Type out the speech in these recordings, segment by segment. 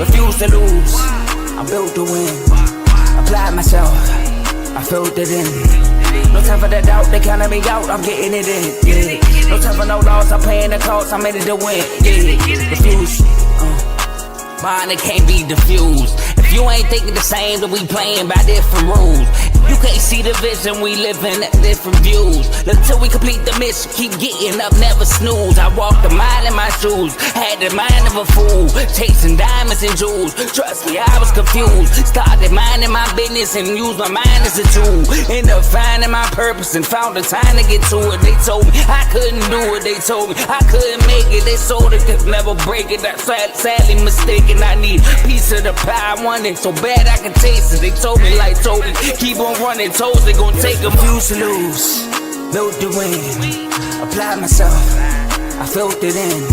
refuse to lose. I'm built to win. Applied myself, I filled it in. No time for the doubt, they counted me out, I'm getting it in. Yeah. No time for no loss, I'm paying the cost, I'm in it to win. Yeah. Refuse. Mine, it can't be diffused. If you ain't thinking the same, then we playing by different rules. You can't see the vision, we living at different views. Until we complete the mission, keep getting up, never snooze. I walked a mile in my shoes, had the mind of a fool, chasing diamonds and jewels. Trust me, I was confused. Started minding my business and used my mind as a tool. Ended up finding my purpose and found the time to get to it. They told me I couldn't do it, they told me I couldn't make it. They sold it, could never break it. That's sadly mistaken. I need a piece of the pie, I want it so bad I can taste it. They told me like told me, keep on running, toes they gon' take them. Refuse to lose, built to win. Applied myself, I filled it in.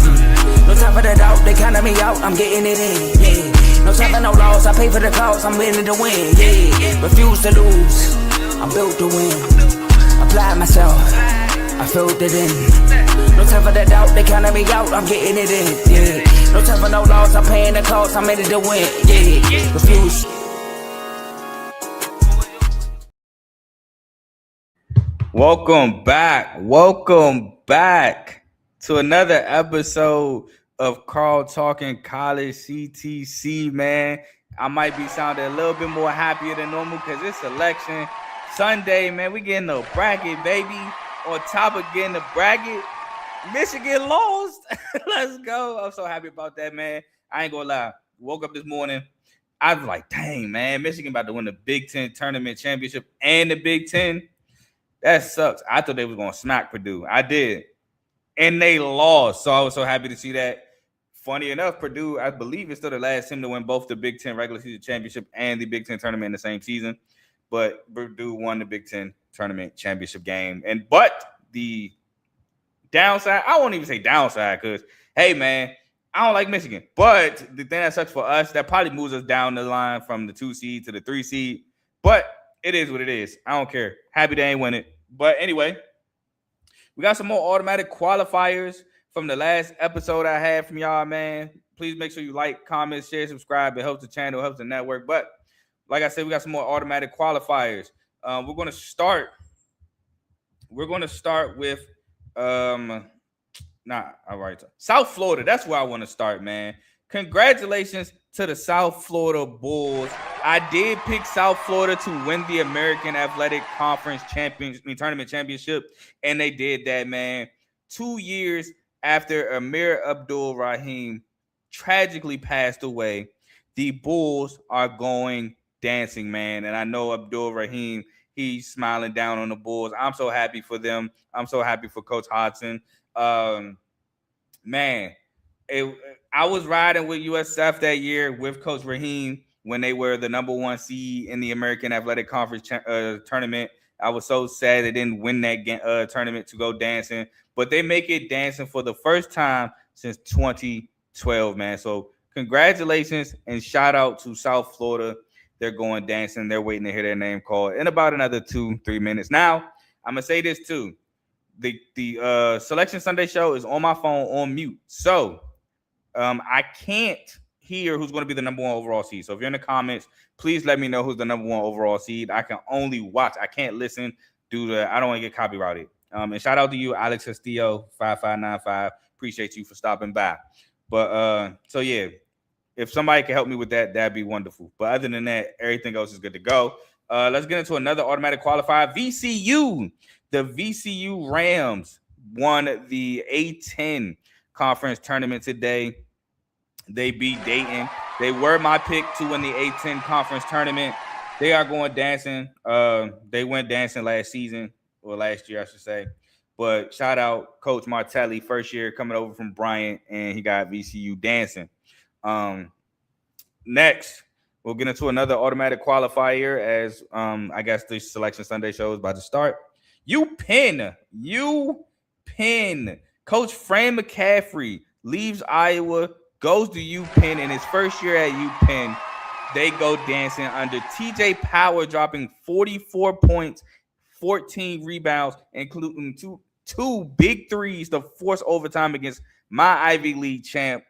No time for the doubt, they counted me out, I'm getting it in. Yeah. No time for no loss, I pay for the cost, I'm winning to win. Yeah. Refuse to lose, I'm built to win. Applied myself, I filled it in. No time for the doubt, they counted me out, I'm getting it in. Yeah. No time for no loss, I'm paying the cost, I'm in it to win. Yeah. Refuse. Welcome back to another episode of Carl Talking College CTC, man. I might be sounding a little bit more happier than normal because it's election Sunday, man. We getting the bracket, baby. On top of getting the bracket, Michigan lost. Let's go. I'm so happy about that, man. I ain't gonna lie. Woke up this morning, I was like, dang, man, Michigan about to win the Big Ten Tournament Championship and the Big Ten. That sucks. I thought they was going to smack Purdue. I did. And they lost. So I was so happy to see that. Funny enough, Purdue, I believe, is still the last team to win both the Big Ten regular season championship and the Big Ten tournament in the same season. But Purdue won the Big Ten tournament championship game. But the downside, I won't even say downside because, hey, man, I don't like Michigan. But the thing that sucks for us, that probably moves us down the line from the 2 seed to the 3 seed. But it is what it is. I don't care. Happy they ain't win it. But anyway, we got some more automatic qualifiers from the last episode I had from y'all, man. Please make sure you like, comment, share, subscribe. It helps the channel, helps the network. But like I said, we got some more automatic qualifiers. We're going to start with South Florida. That's where I want to start, man. Congratulations to the South Florida Bulls. I did pick South Florida to win the American Athletic Conference Tournament Championship, and they did that, man. 2 years after Amir Abdul-Rahim tragically passed away, the Bulls are going dancing, man. And I know Abdul-Rahim, he's smiling down on the Bulls. I'm so happy for them. I'm so happy for Coach Hodgson. Man, I was riding with USF that year with Coach Rahim when they were the number 1 seed in the American Athletic Conference tournament. I was so sad they didn't win that tournament to go dancing, but they make it dancing for the first time since 2012, man. So congratulations and shout out to South Florida. They're going dancing. They're waiting to hear their name called in about another 2-3 minutes. Now, I'm going to say this too. The Selection Sunday show is on my phone on mute. So I can't hear who's going to be the number 1 overall seed. So if you're in the comments, please let me know who's the number 1 overall seed. I can only watch. I can't listen due to I don't want to get copyrighted. And shout out to you, Alex Castillo, 5595. Appreciate you for stopping by. But so yeah, if somebody can help me with that, that'd be wonderful. But other than that, everything else is good to go. Let's get into another automatic qualifier. VCU. The VCU Rams won the A10 conference tournament today. They beat Dayton. They were my pick to win the A10 conference tournament. They are going dancing. They went dancing last season, or last year, I should say. But shout out Coach Martelli, first year coming over from Bryant, and he got VCU dancing. Next, we'll get into another automatic qualifier as I guess the Selection Sunday show is about to start. UPenn. Coach Fran McCaffrey leaves Iowa, goes to UPenn. In his first year at UPenn, they go dancing under TJ Power, dropping 44 points, 14 rebounds, including two big threes to force overtime against my Ivy League champ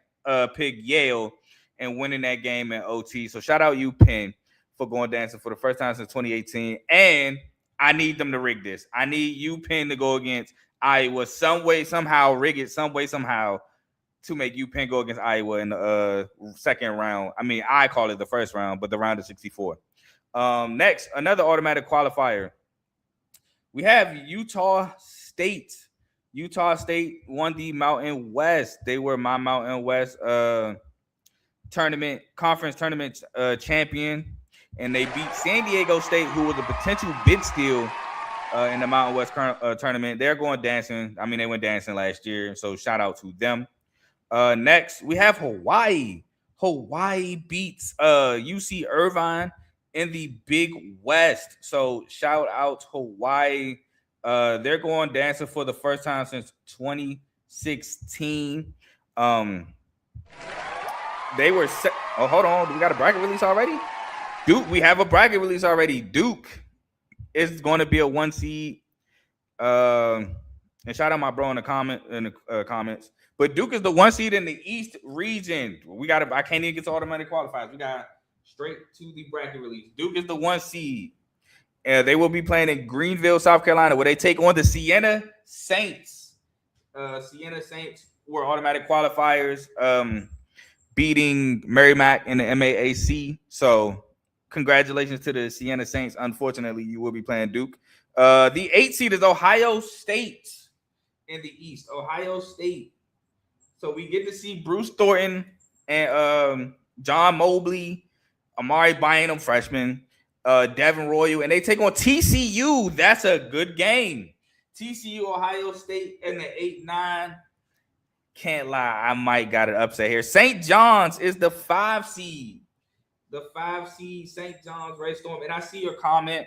pick Yale. and winning that game in OT. So shout out UPenn for going dancing for the first time since 2018. And I need them to rig this. I need UPenn to go against Iowa some way, somehow, rig it some way, somehow to make UPenn go against Iowa in the second round. I mean, I call it the first round, but the round of 64. Next, another automatic qualifier. We have Utah State. Utah State won the Mountain West. They were my Mountain West conference tournament champion, and they beat San Diego State, who was a potential bid steal in the Mountain West tournament. They're going dancing. I mean, they went dancing last year, so shout out to them. Next, we have Hawaii. Hawaii beats UC Irvine in the Big West. So shout out to Hawaii. They're going dancing for the first time since 2016. They were oh, hold on. We got a bracket release already? Duke, we have a bracket release already. Duke is going to be a 1 seed. And shout out my bro in the comments. But Duke is the 1 seed in the East region. I can't even get to automatic qualifiers. We got straight to the bracket release. Duke is the 1 seed. They will be playing in Greenville, South Carolina, where they take on the Siena Saints. Siena Saints were automatic qualifiers, beating Merrimack in the MAAC. So congratulations to the Siena Saints. Unfortunately, you will be playing Duke. The 8 seed is Ohio State in the East. Ohio State. So we get to see Bruce Thornton and John Mobley, Amari Bynum, freshman, Devin Royal, and they take on TCU. That's a good game. TCU, Ohio State in the 8-9. Can't lie, I might got it upset here. St. John's is the 5 seed. The 5 seed, St. John's, Ray Storm. And I see your comment.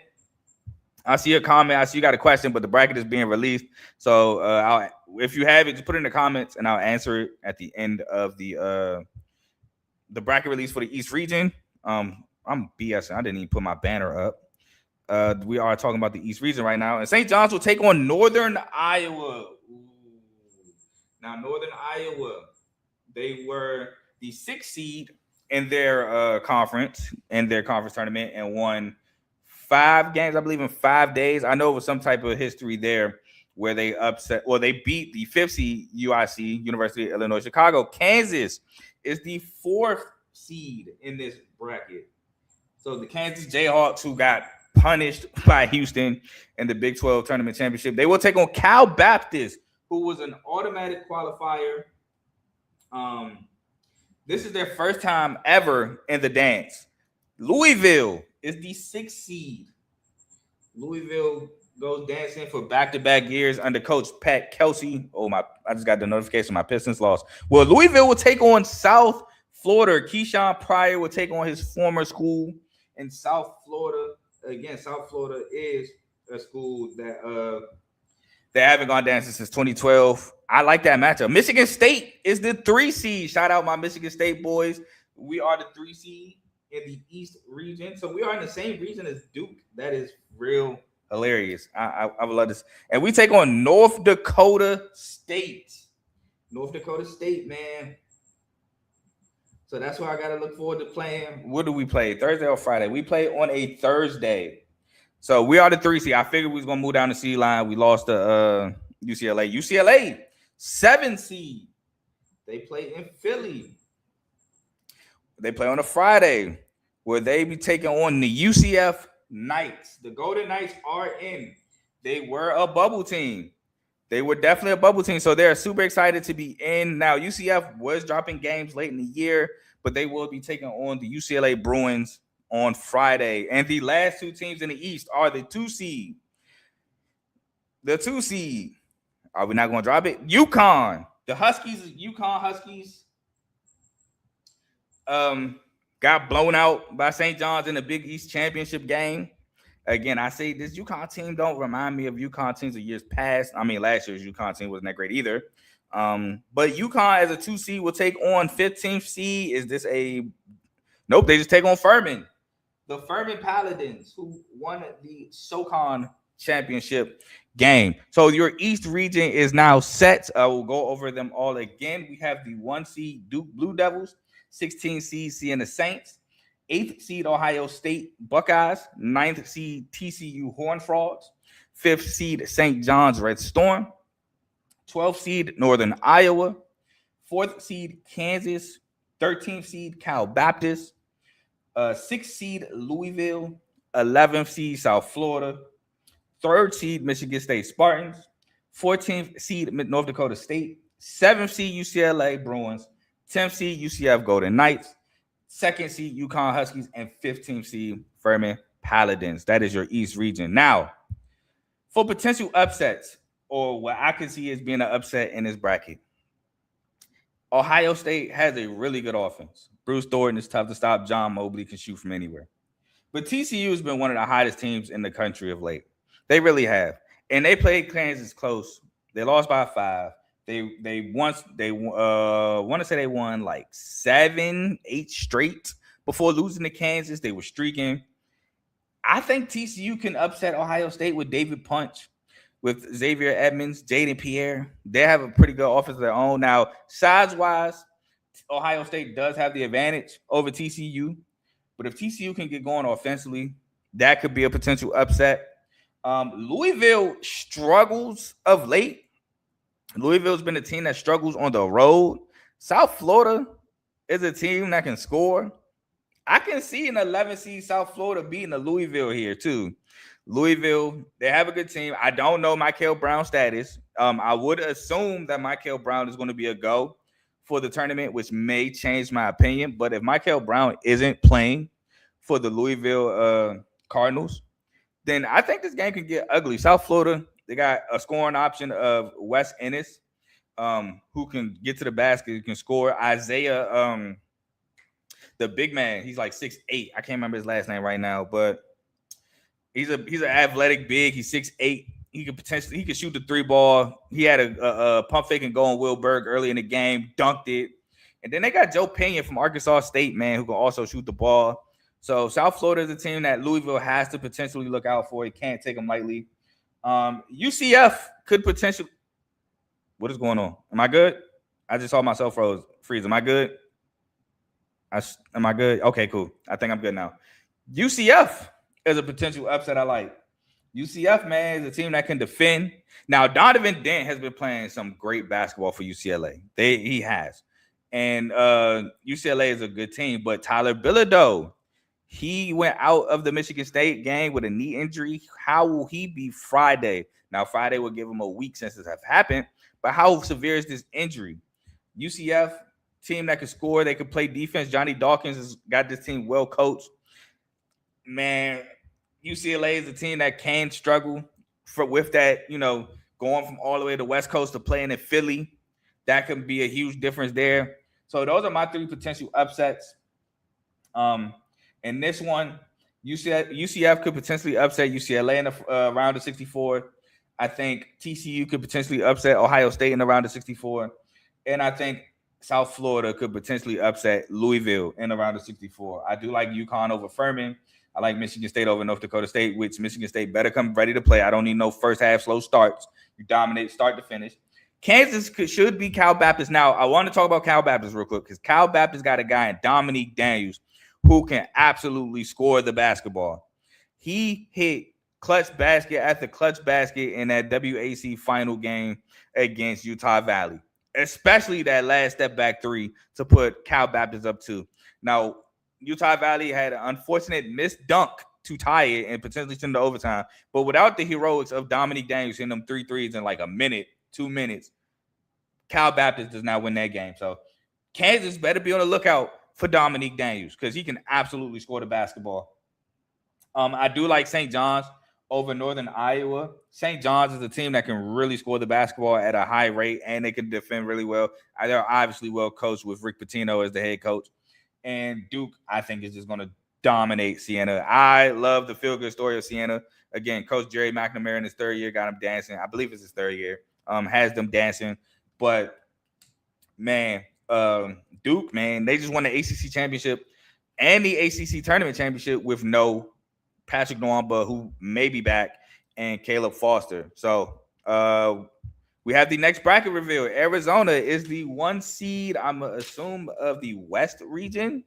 I see you got a question, but the bracket is being released. So if you have it, just put it in the comments, and I'll answer it at the end of the bracket release for the East region. I'm BSing. I didn't even put my banner up. We are talking about the East region right now. And St. John's will take on Northern Iowa. Ooh. Now, Northern Iowa, they were the 6th seed in their conference tournament, and won 5 games, I believe, in 5 days. I know it was some type of history there where they beat the 5th seed UIC, University of Illinois Chicago. Kansas is the 4th seed in this bracket. So the Kansas Jayhawks, who got punished by Houston in the Big 12 tournament championship, they will take on Cal Baptist, who was an automatic qualifier. This is their first time ever in the dance. Louisville is the 6th seed. Louisville goes dancing for back-to-back years under Coach Pat Kelsey. I just got the notification my Pistons lost. Well, Louisville will take on South Florida. Keyshawn Pryor will take on his former school in South Florida. Again, South Florida is a school that they haven't gone dancing since 2012. I like that matchup. Michigan State is the 3 seed. Shout out my Michigan State boys. We are the 3 seed in the East region. So we are in the same region as Duke. That is real hilarious. I would love this. And we take on North Dakota State. North Dakota State, man. So that's why I got to look forward to playing. What do we play? Thursday or Friday? We play on a Thursday. So we are the 3 seed. I figured we was going to move down the seed line. We lost to UCLA. UCLA, 7 seed. They play in Philly. They play on a Friday, where they be taking on the UCF Knights. The Golden Knights are in. They were a bubble team. They were definitely a bubble team, so they're super excited to be in. Now, UCF was dropping games late in the year, but they will be taking on the UCLA Bruins on Friday. And the last 2 teams in the East are the 2 seed. The 2 seed. Are we not going to drop it? UConn. The UConn Huskies got blown out by St. John's in the Big East Championship game. Again, I say this UConn team don't remind me of UConn teams of years past. I mean, last year's UConn team wasn't that great either. But UConn as a 2 seed will take on 15th seed. Is this a – nope, they just take on Furman. The Furman Paladins, who won the SoCon championship game. So your East region is now set. I will go over them all again. We have the 1 seed Duke Blue Devils. 16 seed Siena Saints, 8th seed Ohio State Buckeyes, 9th seed TCU Horned Frogs, 5th seed St. John's Red Storm, 12th seed Northern Iowa, 4th seed Kansas, 13th seed Cal Baptist, 6th seed Louisville, 11th seed South Florida, 3rd seed Michigan State Spartans, 14th seed North Dakota State, 7th seed UCLA Bruins, 10th seed UCF Golden Knights, 2nd seed UConn Huskies, and 15th seed Furman Paladins. That is your East region. Now, for potential upsets, or what I can see as being an upset in this bracket, Ohio State has a really good offense. Bruce Thornton is tough to stop. John Mobley can shoot from anywhere. But TCU has been one of the hottest teams in the country of late. They really have. And they played Kansas close. They lost by 5. They want to say they won like 7, 8 straight before losing to Kansas. They were streaking. I think TCU can upset Ohio State with David Punch, with Xavier Edmonds, Jaden Pierre. They have a pretty good offense of their own. Now, size-wise, Ohio State does have the advantage over TCU. But if TCU can get going offensively, that could be a potential upset. Louisville struggles of late. Louisville's been a team that struggles on the road. South Florida is a team that can score. I can see an 11 seed South Florida beating a Louisville here too. Louisville, they have a good team. I don't know Michael Brown's status. I would assume that Michael Brown is going to be a go for the tournament, which may change my opinion. But if Michael Brown isn't playing for the Louisville Cardinals, then I think this game can get ugly. South Florida, they got a scoring option of Wes Ennis, who can get to the basket, who can score. Isaiah, the big man, he's like 6'8". I can't remember his last name right now, but he's an athletic big. He's 6'8". He could shoot the 3 ball. He had a pump fake and go on Will Berg early in the game, dunked it. And then they got Joe Pena from Arkansas State, man, who can also shoot the ball. So South Florida is a team that Louisville has to potentially look out for. You can't take them lightly. UCF could potentially. What is going on? Am I good? I just saw myself freeze. Am I good? Am I good? Okay, cool. I think I'm good now. UCF is a potential upset I like. UCF, man, is a team that can defend. Now, Donovan Dent has been playing some great basketball for UCLA. He has. And UCLA is a good team. But Tyler Bilodeau, he went out of the Michigan State game with a knee injury. How will he be Friday? Now, Friday will give him a week since this has happened. But how severe is this injury? UCF, team that can score. They can play defense. Johnny Dawkins has got this team well coached. Man, UCLA is a team that can struggle with that, going from all the way to the West Coast to playing in Philly. That can be a huge difference there. So those are my 3 potential upsets. In this one, UCF could potentially upset UCLA in the round of 64. I think TCU could potentially upset Ohio State in the round of 64. And I think South Florida could potentially upset Louisville in the round of 64. I do like UConn over Furman. I like Michigan State over North Dakota State, which Michigan State better come ready to play. I don't need no first half slow starts. You dominate start to finish. Kansas should be Cal Baptist. Now, I want to talk about Cal Baptist real quick because Cal Baptist got a guy in Dominique Daniels who can absolutely score the basketball. He hit clutch basket after clutch basket in that WAC final game against Utah Valley, especially that last step back 3 to put Cal Baptist up 2. Now, Utah Valley had an unfortunate missed dunk to tie it and potentially send to overtime. But without the heroics of Dominique Daniels hitting them 3 threes in like a minute, 2 minutes, Cal Baptist does not win that game. So Kansas better be on the lookout for Dominique Daniels because he can absolutely score the basketball. I do like St. John's over Northern Iowa. St. John's is a team that can really score the basketball at a high rate, and they can defend really well. They're obviously well coached with Rick Pitino as the head coach. And Duke, I think, is just going to dominate Siena. I love the feel-good story of Siena. Again, Coach Jerry McNamara in his 3rd year got him dancing. I believe it's his 3rd year. Has them dancing. But, man, Duke, man, they just won the ACC championship and the ACC tournament championship with no Patrick Nwamba, who may be back, and Caleb Foster. So We have the next bracket reveal. Arizona is the 1 seed, I'm going to assume, of the West region.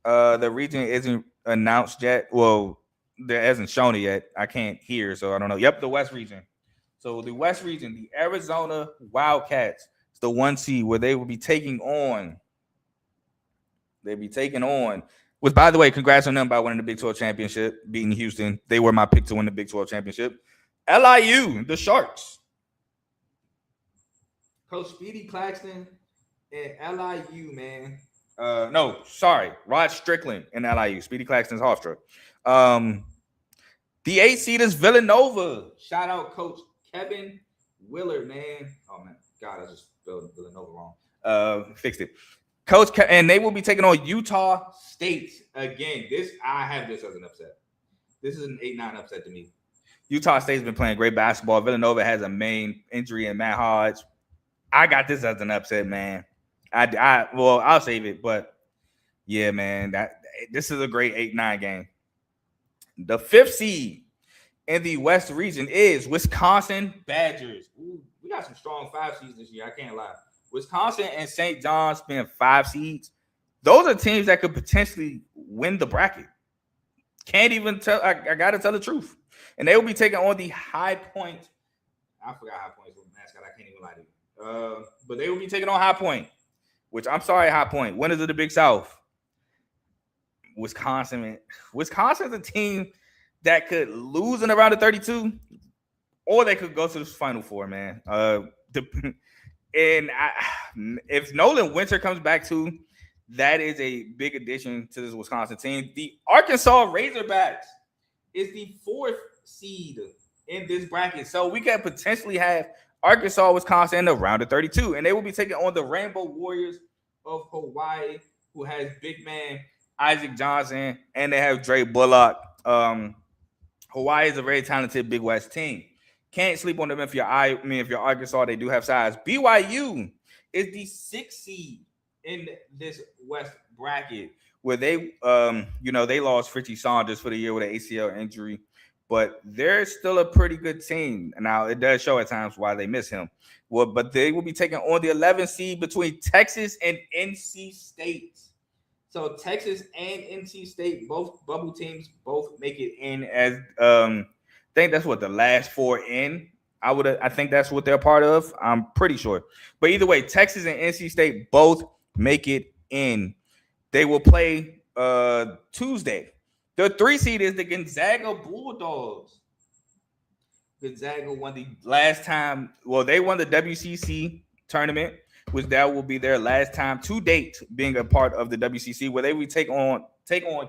The region isn't announced yet. Well, there hasn't shown it yet. I can't hear, so I don't know. Yep, the West region. So the West region, the Arizona Wildcats, is the 1 seed where they will be taking on. Which, by the way, congrats on them by winning the Big 12 championship, beating Houston. They were my pick to win the Big 12 championship. LIU, the Sharks. Coach Speedy Claxton and LIU, man. No, sorry. Rod Strickland and LIU. Speedy Claxton's Hofstra. The 8 seed is Villanova. Shout out Coach Kevin Willard, man. Oh, man. God, I just spelled Villanova wrong. Fixed it. And they will be taking on Utah State again. I have this as an upset. This is an 8-9 upset to me. Utah State's been playing great basketball. Villanova has a main injury in Matt Hodge. I got this as an upset, man. I'll save it, but yeah, man, this is a great 8-9 game. The 5th seed in the West region is Wisconsin Badgers. Ooh, we got some strong 5 seeds this year. I can't lie. Wisconsin and St. John's being 5 seeds. Those are teams that could potentially win the bracket. Can't even tell. I got to tell the truth. And they will be taking on the High Point. I forgot High Point's mascot. I can't even lie to you. But they will be taking on High Point, which I'm sorry, High Point. Winners of the Big South. Wisconsin, man. Wisconsin's a team that could lose in around the 32, or they could go to the Final Four, man. If Nolan Winter comes back too, that is a big addition to this Wisconsin team. The Arkansas Razorbacks is the 4th seed in this bracket. So we can potentially have Arkansas, Wisconsin in the round of 32. And they will be taking on the Rainbow Warriors of Hawaii, who has big man Isaac Johnson, and they have Dre Bullock. Hawaii is a very talented Big West team. Can't sleep on them if you're Arkansas. They do have size. BYU is the 6th seed in this West bracket, where they lost Richie Saunders for the year with an ACL injury, but they're still a pretty good team. Now it does show at times why they miss him. Well, but they will be taking on the 11th seed between Texas and NC State. So Texas and NC State, both bubble teams, both make it in as I think that's what the last 4 in. I think that's what they're part of. I'm pretty sure. But either way, Texas and NC State both make it in. They will play Tuesday. The 3 seed is the Gonzaga Bulldogs. Gonzaga won the last time. Well, they won the WCC tournament, which that will be their last time to date being a part of the WCC, where they will take on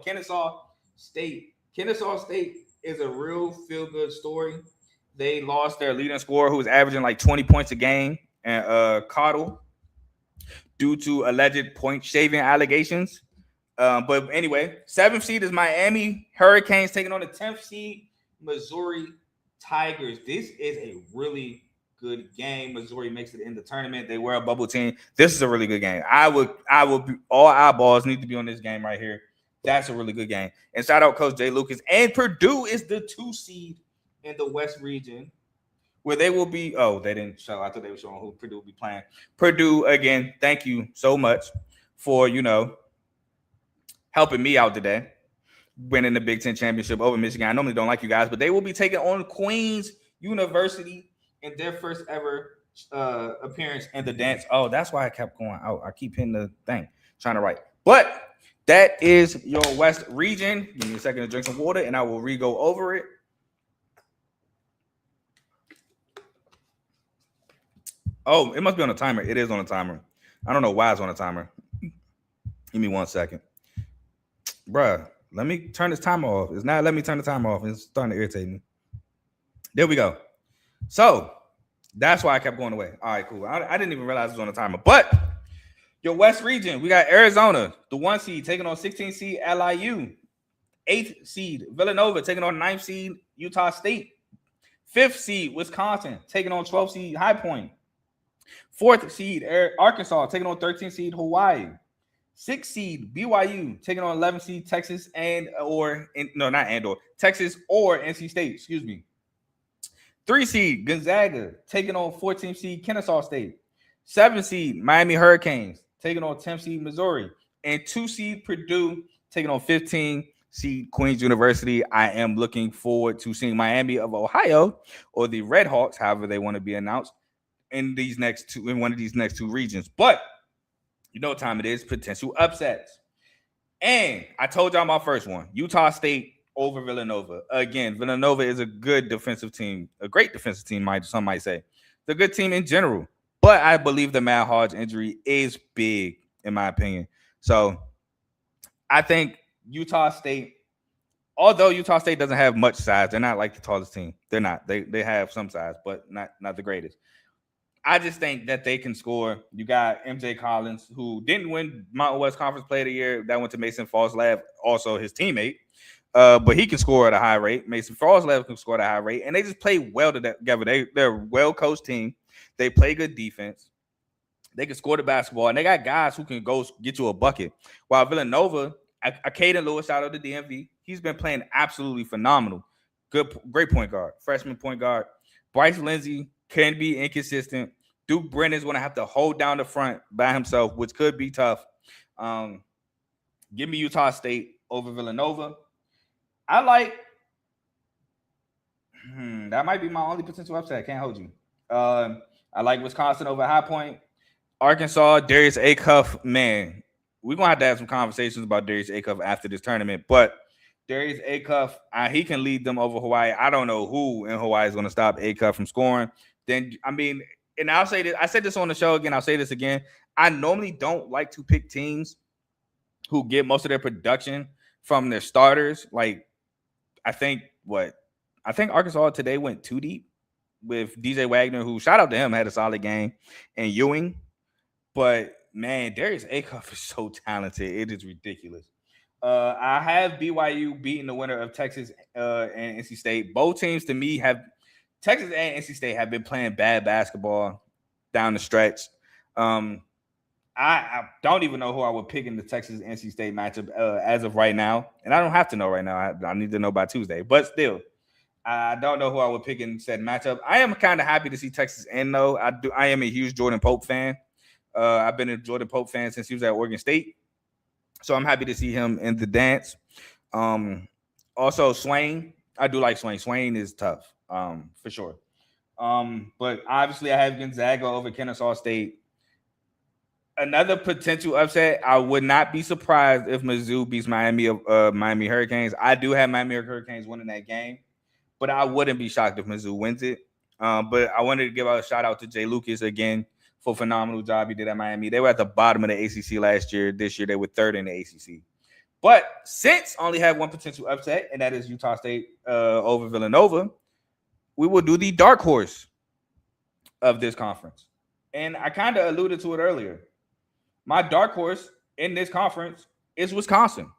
Kennesaw State. Kennesaw State is a real feel-good story. They lost their leading scorer, who was averaging like 20 points a game, and Cottle, due to alleged point shaving allegations. But anyway, 7th seed is Miami Hurricanes taking on the 10th seed Missouri Tigers. This is a really good game. Missouri makes it in the tournament. They were a bubble team. This is a really good game. I would all eyeballs need to be on this game right here. That's a really good game. And shout out Coach Jay Lucas. And Purdue is the 2 seed in the West region, where they will be. Oh, they didn't show. I thought they were showing who Purdue will be playing. Purdue, again, thank you so much for, helping me out today, winning the Big Ten championship over Michigan. I normally don't like you guys, but they will be taking on Queens University in their first ever appearance in the dance. Oh, that's why I kept going out. I keep hitting the thing, trying to write. But that is your West region. Give me a second to drink some water, and I will re-go over it. Oh, it must be on a timer. It is on a timer. I don't know why it's on a timer. Give me 1 second. Bruh, let me turn this timer off. It's not letting me turn the timer off. It's starting to irritate me. There we go. So that's why I kept going away. All right, cool. I didn't even realize it was on a timer. But your West region, we got Arizona, the 1 seed, taking on 16 seed LIU. 8th seed Villanova, taking on 9th seed Utah State. 5th seed Wisconsin, taking on 12th seed High Point. 4th seed Arkansas, taking on 13th seed Hawaii. 6th seed BYU, taking on 11th seed Texas Texas or NC State, excuse me. 3 seed Gonzaga taking on 14 seed Kennesaw State. 7 seed Miami Hurricanes taking on 10 seed Missouri. And 2 seed Purdue taking on 15 seed Queens University. I am looking forward to seeing Miami of Ohio, or the Red Hawks, however they want to be announced, in one of these next two regions. But you know what time it is, potential upsets. And I told y'all my first one, Utah State over Villanova. Again, Villanova is a good defensive team, a great defensive team, some might say. It's a good team in general. But I believe the Matt Hodge injury is big, in my opinion. So I think Utah State, although Utah State doesn't have much size, they're not like the tallest team. They're not. They have some size, but not the greatest. I just think that they can score. You got MJ Collins, who didn't win Mountain West Conference Player of the Year. That went to Mason Falslab, also his teammate. But he can score at a high rate. Mason Falslab can score at a high rate. And they just play well together. They're a well-coached team. They play good defense. They can score the basketball. And they got guys who can go get you a bucket. While Villanova, Caden Lewis out of the DMV, he's been playing absolutely phenomenal. Great point guard. Freshman point guard. Bryce Lindsey can be inconsistent. Duke Brennan's going to have to hold down the front by himself, which could be tough. Give me Utah State over Villanova. I like that might be my only potential upset. I can't hold you. I like Wisconsin over High Point. Arkansas, Darius Acuff, man, we're going to have some conversations about Darius Acuff after this tournament. But Darius Acuff, he can lead them over Hawaii. I don't know who in Hawaii is going to stop Acuff from scoring. Then, I mean, and I'll say this. I said this on the show again. I'll say this again. I normally don't like to pick teams who get most of their production from their starters. Like, I think Arkansas today went too deep with DJ Wagner, who, shout out to him, had a solid game, and Ewing. But, man, Darius Acuff is so talented. It is ridiculous. I have BYU beating the winner of Texas and NC State. Both teams, to me, Texas and NC State have been playing bad basketball down the stretch. I don't even know who I would pick in the Texas-NC State matchup as of right now. And I don't have to know right now. I need to know by Tuesday. But still, I don't know who I would pick in said matchup. I am kind of happy to see Texas end, though. I am a huge Jordan Pope fan. I've been a Jordan Pope fan since he was at Oregon State. So I'm happy to see him in the dance. Also, Swain. I do like Swain. Swain is tough, for sure. But obviously, I have Gonzaga over Kennesaw State. Another potential upset, I would not be surprised if Mizzou beats Miami Hurricanes. I do have Miami Hurricanes winning that game, but I wouldn't be shocked if Mizzou wins it. But I wanted to give a shout out to Jay Lucas again for a phenomenal job he did at Miami. They were at the bottom of the ACC last year. This year, they were third in the ACC. But since I only have one potential upset, and that is Utah State over Villanova, we will do the dark horse of this conference. And I kind of alluded to it earlier. My dark horse in this conference is Wisconsin.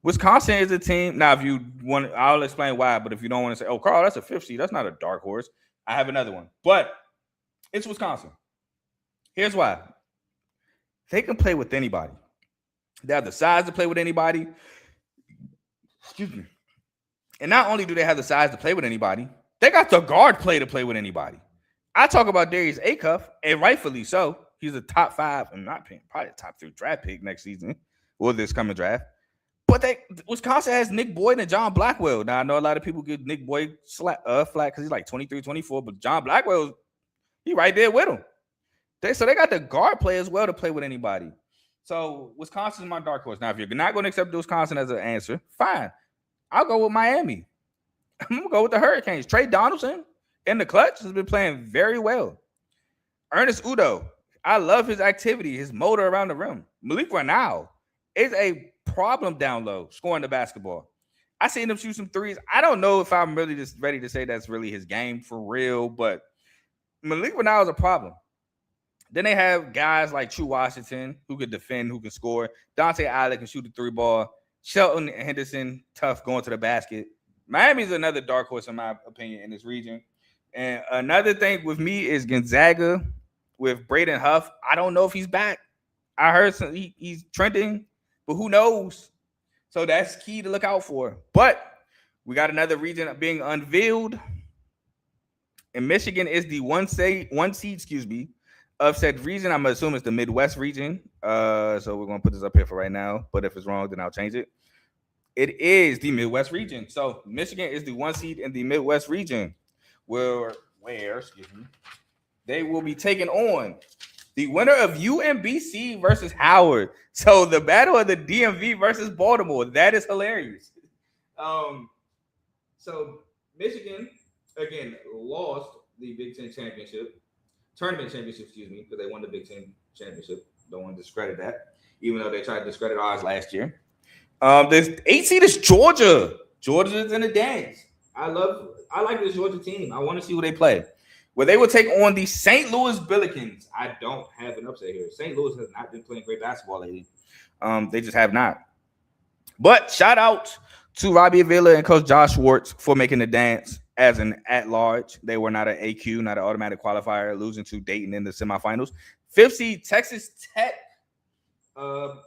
Wisconsin is a team. Now, if you want, I'll explain why. But if you don't want to say, oh, Carl, that's a fifth seed. That's not a dark horse. I have another one. But it's Wisconsin. Here's why. They can play with anybody. They have the size to play with anybody. Excuse me. And not only do they have the size to play with anybody, they got the guard play to play with anybody. I talk about Darius Acuff, and rightfully so. He's a top 5, and not probably a top 3 draft pick next season or this coming draft. But Wisconsin has Nick Boyd and John Blackwell. Now, I know a lot of people give Nick Boyd flat because he's like 23, 24, but John Blackwell, he right there with him. So they got the guard play as well to play with anybody. So Wisconsin is my dark horse. Now, if you're not going to accept Wisconsin as an answer, fine. I'll go with Miami. I'm going to go with the Hurricanes. Trey Donaldson in the clutch has been playing very well. Ernest Udoh. I love his activity, his motor around the rim. Malik Ronald is a problem down low, scoring the basketball. I seen him shoot some threes. I don't know if I'm really just ready to say that's really his game for real, but Malik Ronald is a problem. Then they have guys like True Washington who can defend, who can score. Dante Allen can shoot the 3-ball. Shelton Henderson, tough going to the basket. Miami's another dark horse, in my opinion, in this region. And another thing with me is Gonzaga with Braden Huff. I don't know if he's back. I heard he's trending, but who knows? So that's key to look out for. But we got another region being unveiled. And Michigan is the one seed, excuse me, of said region. I'm assuming it's the Midwest region. So we're gonna put this up here for right now. But if it's wrong, then I'll change it. It is the Midwest region. So Michigan is the one seed in the Midwest region. Where, excuse me, they will be taking on the winner of UMBC versus Howard. So the battle of the DMV versus Baltimore. That is hilarious. So Michigan again lost the Big Ten tournament championship, excuse me, because they won the Big Ten championship. Don't want to discredit that, even though they tried to discredit ours last year. The 8 seed is Georgia. Georgia's in the dance. I like this Georgia team. I want to see who they play. Where they will take on the St. Louis Billikens. I don't have an upset here. St. Louis has not been playing great basketball lately. They just have not. But shout out to Robbie Avila and Coach Josh Schwartz for making the dance as an at-large. They were not an AQ, not an automatic qualifier, losing to Dayton in the semifinals. 5th seed, Texas Tech.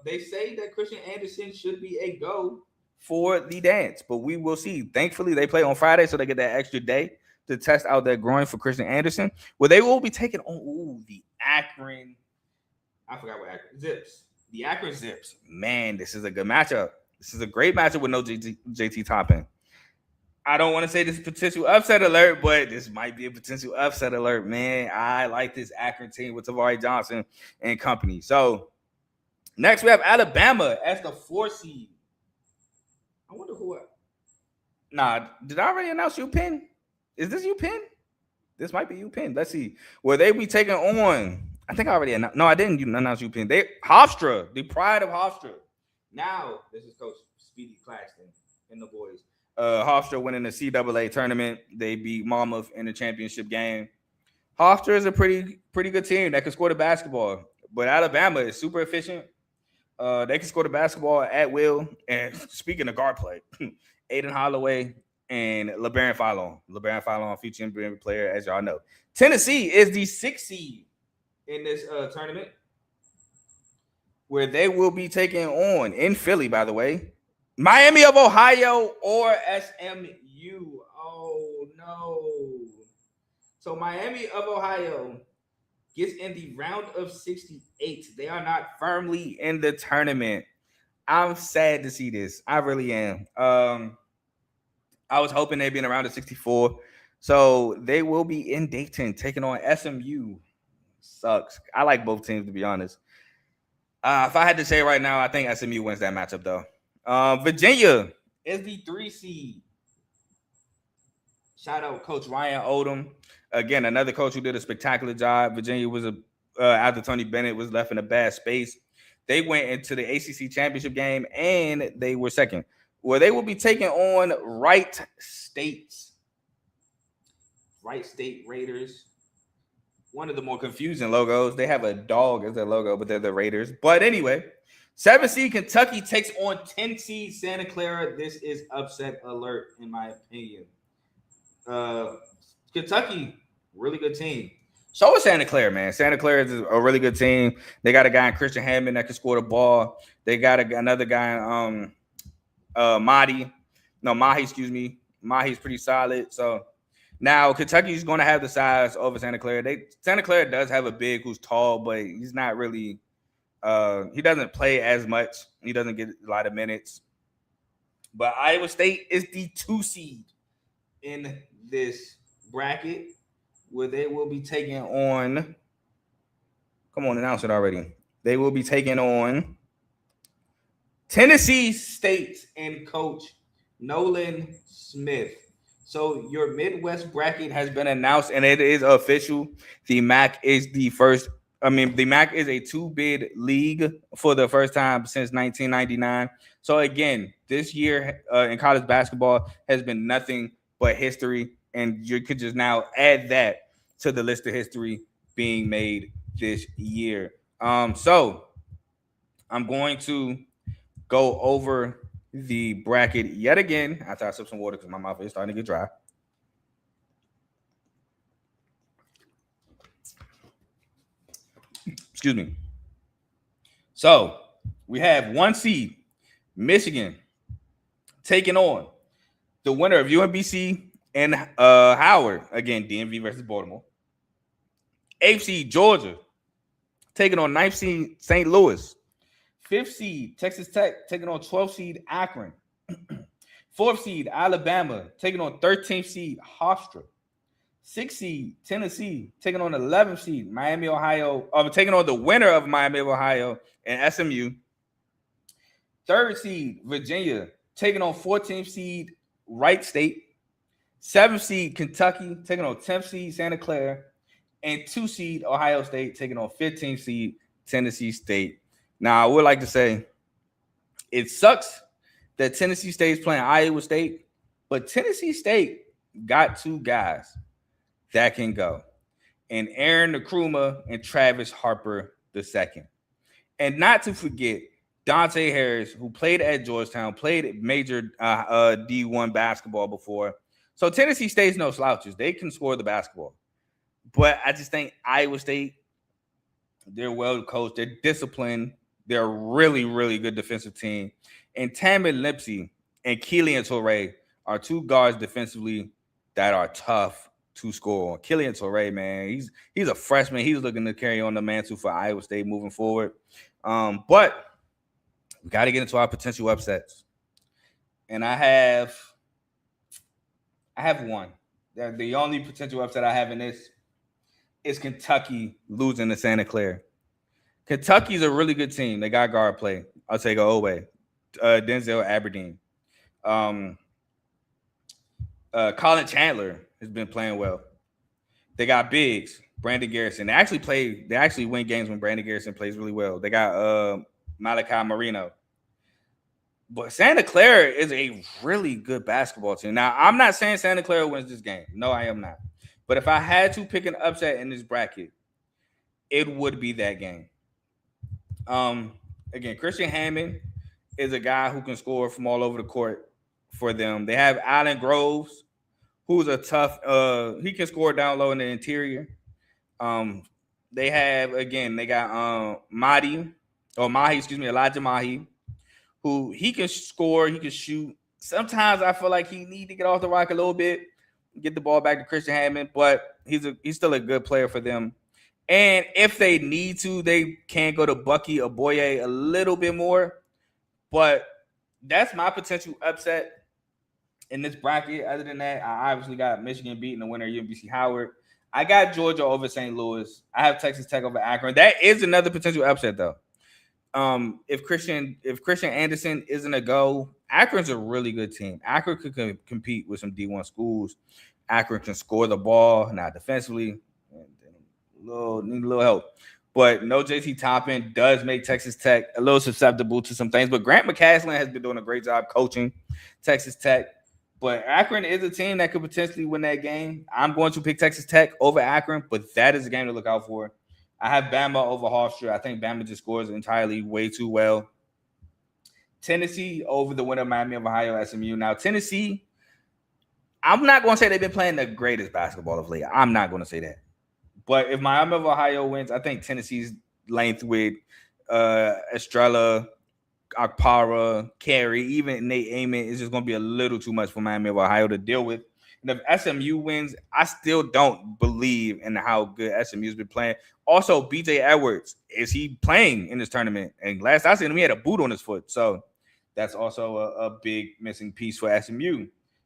They say that Christian Anderson should be a go for the dance, but we will see. Thankfully, they play on Friday, so they get that extra day to test out their groin for Christian Anderson, where they will be taking on the Akron. I forgot what Akron Zips. The Akron Zips. Man, this is a good matchup. This is a great matchup with no JT Toppin. I don't want to say this is potential upset alert, but this might be a potential upset alert, man. I like this Akron team with Tavari Johnson and company. So next we have Alabama as the 4 seed. I wonder who. Nah, did I already announce UPenn? Is this UPenn? This might be UPenn. Let's see. Will they be taking on? I think I already announced. No, I didn't announce UPenn. Hofstra, the pride of Hofstra. Now this is Coach Speedy Claxton and the boys. Hofstra winning the CAA tournament. They beat Monmouth in the championship game. Hofstra is a pretty good team that can score the basketball, but Alabama is super efficient. They can score the basketball at will. And speaking of guard play, Aiden Holloway and LeBaron Fallon. LeBaron Fallon, future NBA player, as y'all know. Tennessee is the 6th seed in this tournament, where they will be taking on, in Philly, by the way, Miami of Ohio or SMU. Oh, no. So Miami of Ohio gets in the round of 68. They are not firmly in the tournament. I'm sad to see this. I really am. I was hoping they'd be in the round of 64. So they will be in Dayton taking on SMU. Sucks. I like both teams, to be honest. If I had to say right now, I think SMU wins that matchup, though. Virginia is the 3 seed. Shout out Coach Ryan Odom. Again, another coach who did a spectacular job. Virginia was after Tony Bennett was left in a bad space. They went into the ACC championship game and they were second. Where they will be taking on Wright State Raiders. One of the more confusing logos. They have a dog as their logo, but they're the Raiders. But anyway, 7 seed Kentucky takes on 10 seed Santa Clara. This is upset alert, in my opinion. Kentucky, really good team. So is Santa Clara, man. Santa Clara is a really good team. They got a guy in Christian Hammond that can score the ball. They got another guy, Mahi, excuse me. Mahi's pretty solid. So now Kentucky's going to have the size over Santa Clara. Santa Clara does have a big who's tall, but he's not really he doesn't play as much. He doesn't get a lot of minutes. But Iowa State is the 2 seed in this bracket, where they will be taking on. Come on, announce it already. They will be taking on Tennessee State and Coach Nolan Smith. So your Midwest bracket has been announced, and it is official. The MAC is the MAC is a 2-bid league for the first time since 1999. So again, this year in college basketball has been nothing but history, and you could just now add that to the list of history being made this year. So I'm going to go over the bracket yet again after I sip some water because my mouth is starting to get dry. Excuse me. So we have 1 seed Michigan taking on the winner of UMBC And Howard, again, DMV versus Baltimore. 8th seed, Georgia, taking on 9th seed, St. Louis. 5th seed, Texas Tech, taking on 12th seed, Akron. 4th seed, Alabama, taking on 13th seed, Hofstra. 6th seed, Tennessee, taking on 11th seed, Miami, Ohio, taking on the winner of Miami of Ohio and SMU. 3rd seed, Virginia, taking on 14th seed, Wright State. 7th seed, Kentucky, taking on 10th seed, Santa Clara. And 2 seed, Ohio State, taking on 15th seed, Tennessee State. Now, I would like to say it sucks that Tennessee State is playing Iowa State, but Tennessee State got 2 guys that can go, and Aaron Nkrumah and Travis Harper II. And not to forget, Dante Harris, who played at Georgetown, played major D1 basketball before. So Tennessee State's no slouches. They can score the basketball. But I just think Iowa State, they're well coached. They're disciplined. They're a really, really good defensive team. And Tammy Lipsey and Killian Torrey are 2 guards defensively that are tough to score. Killian Torrey, man, he's a freshman. He's looking to carry on the mantle for Iowa State moving forward. But we got to get into our potential upsets. And I have one. The only potential upset I have in this is Kentucky losing to Santa Clara. Kentucky's a really good team. They got guard play. I'll take Owe, Denzel Aberdeen. Colin Chandler has been playing well. They got bigs, Brandon Garrison. They actually win games when Brandon Garrison plays really well. They got Malachi Marino. But Santa Clara is a really good basketball team. Now, I'm not saying Santa Clara wins this game. No, I am not. But if I had to pick an upset in this bracket, it would be that game. Again, Christian Hammond is a guy who can score from all over the court for them. They have Allen Groves, who's a tough, he can score down low in the interior. They got Elijah Mahi, who he can score, he can shoot. Sometimes I feel like he need to get off the rock a little bit, get the ball back to Christian Hammond, but he's still a good player for them. And if they need to, they can go to Bucky Aboye a little bit more. But that's my potential upset in this bracket. Other than that, I obviously got Michigan beating the winner, UMBC Howard. I got Georgia over St. Louis. I have Texas Tech over Akron. That is another potential upset, though. If Christian Anderson isn't a go, Akron's a really good team. Akron could compete with some D1 schools. Akron can score the ball, not defensively. Need a little help. But no JT Toppin does make Texas Tech a little susceptible to some things. But Grant McCaslin has been doing a great job coaching Texas Tech. But Akron is a team that could potentially win that game. I'm going to pick Texas Tech over Akron, but that is a game to look out for. I have Bama over Hofstra. I think Bama just scores entirely way too well. Tennessee over the winner of Miami of Ohio, SMU. Now, Tennessee, I'm not going to say they've been playing the greatest basketball of late. I'm not going to say that. But if Miami of Ohio wins, I think Tennessee's length with Estrella, Akpara, Carey, even Nate Amon is just going to be a little too much for Miami of Ohio to deal with. And if SMU wins, I still don't believe in how good SMU's been playing. Also, BJ Edwards, is he playing in this tournament? And last I seen him, he had a boot on his foot. So that's also a big missing piece for SMU.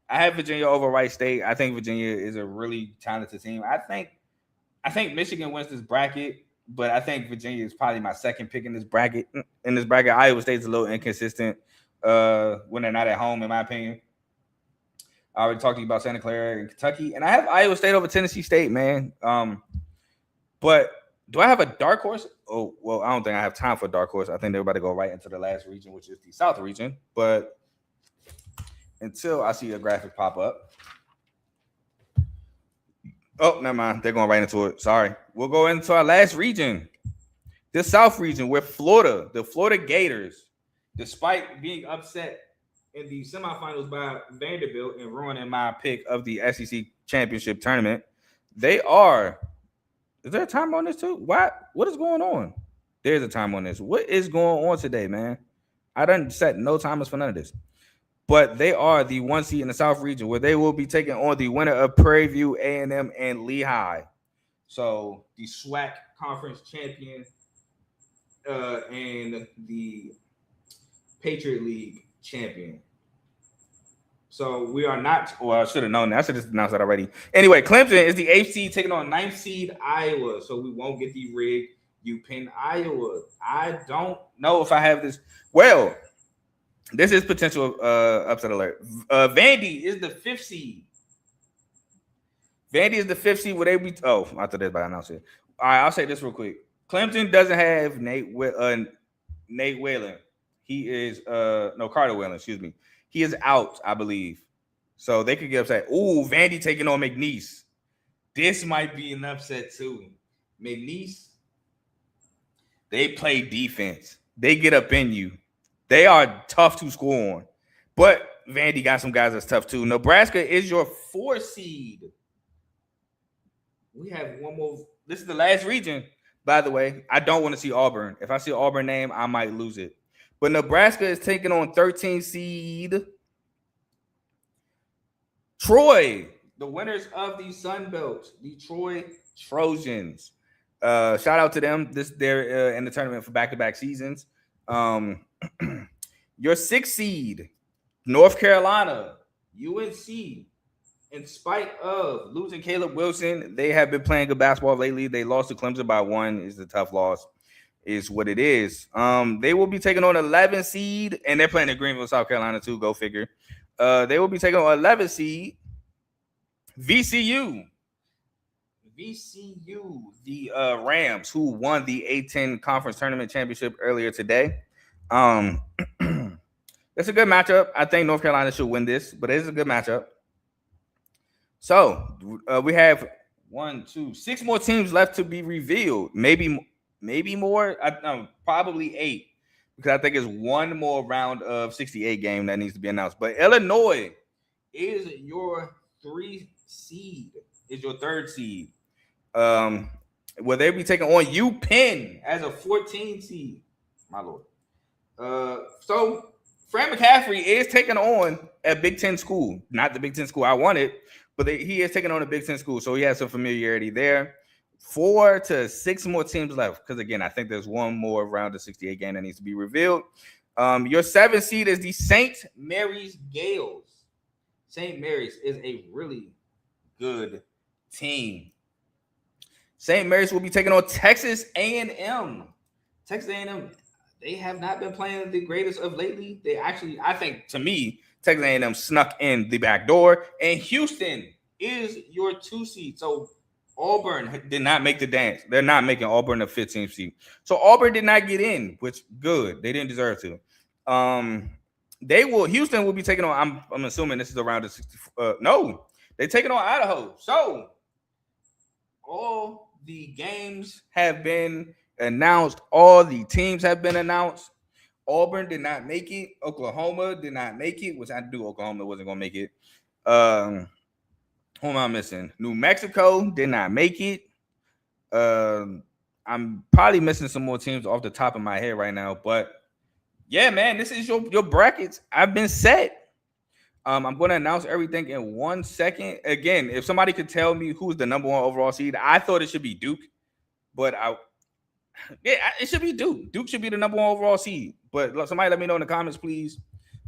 I have Virginia over Wright State. I think Virginia is a really talented team. I think Michigan wins this bracket, but I think Virginia is probably my second pick in this bracket. Iowa State's a little inconsistent when they're not at home, in my opinion. I already talked to you about Santa Clara and Kentucky, and I have Iowa State over Tennessee State, man. But do I have a dark horse? Oh, well, I don't think I have time for a dark horse. I think they're about to go right into the last region, which is the South region. But until I see a graphic pop up. Oh, never mind. They're going right into it. Sorry. We'll go into our last region, the South region, where the Florida Gators, despite being upset in the semifinals by Vanderbilt and ruining my pick of the SEC championship tournament, they are. Is there a time on this too? What is going on? There's a time on this. What is going on today, man? I didn't set no timers for none of this. but they are the 1 seed in the South region, where they will be taking on the winner of Prairie View, A&M, and Lehigh. So the SWAC conference champion and the Patriot League champion. So we are not. Well, I should have known that. I should have announced that already. Anyway, Clemson is the 8th seed taking on 9th seed Iowa. So we won't get the rig. UPenn, Iowa. I don't know if I have this. Well, this is potential upset alert. Vandy is the 5th seed. Vandy is the 5th seed. Would they be? Oh, I thought that's by announcing it. All right, I'll say this real quick. Clemson doesn't have Nate Whalen. He is Carter Whalen. Excuse me. He is out, I believe. So they could get upset. Ooh, Vandy taking on McNeese. This might be an upset too. McNeese, they play defense. They get up in you. They are tough to score on. But Vandy got some guys that's tough too. Nebraska is your 4th seed. We have one more. This is the last region, by the way. I don't want to see Auburn. If I see Auburn name, I might lose it. But Nebraska is taking on 13 seed Troy, the winners of the Sun Belt, the Troy Trojans. Shout out to them. They're in the tournament for back-to-back seasons. Your 6th seed, North Carolina, UNC. In spite of losing Caleb Wilson, they have been playing good basketball lately. They lost to Clemson by 1. It's a tough loss. Is what it is. They will be taking on 11 seed, and they're playing in Greenville, South Carolina, too. Go figure. They will be taking on 11 seed VCU. VCU, the Rams, who won the A-10 Conference Tournament Championship earlier today. It's a good matchup. I think North Carolina should win this, but it is a good matchup. So we have 6 more teams left to be revealed. Maybe more. Probably 8, because I think it's one more round of 68 game that needs to be announced. But Illinois is your 3rd seed. Is your 3rd seed. Will they be taking on UPenn as a 14 seed? My lord. So Fran McCaffrey is taking on a Big Ten school, not the Big Ten school I wanted, but he is taking on a Big Ten school, so he has some familiarity there. 4 to 6 more teams left, because again, I think there's one more round of 68 game that needs to be revealed. Your 7th seed is the St. Mary's Gales. St. Mary's is a really good team. St. Mary's will be taking on Texas A&M. Texas A&M, they have not been playing the greatest of lately. They actually, I think, to me, Texas A&M snuck in the back door. And Houston is your 2 seed. So Auburn did not make the dance. They're not making Auburn a 15th seed. So Auburn did not get in, which good. They didn't deserve to. Houston will be taking on, I'm assuming this is around the 60. No, they're taking on Idaho. So all the games have been announced. All the teams have been announced. Auburn did not make it. Oklahoma did not make it, which I knew Oklahoma wasn't going to make it. Who am I missing? New Mexico did not make it. I'm probably missing some more teams off the top of my head right now. But, yeah, man, this is your brackets. I've been set. I'm going to announce everything in 1 second. Again, if somebody could tell me who's the number 1 overall seed, I thought it should be Duke. But it should be Duke. Duke should be the number 1 overall seed. But somebody let me know in the comments, please,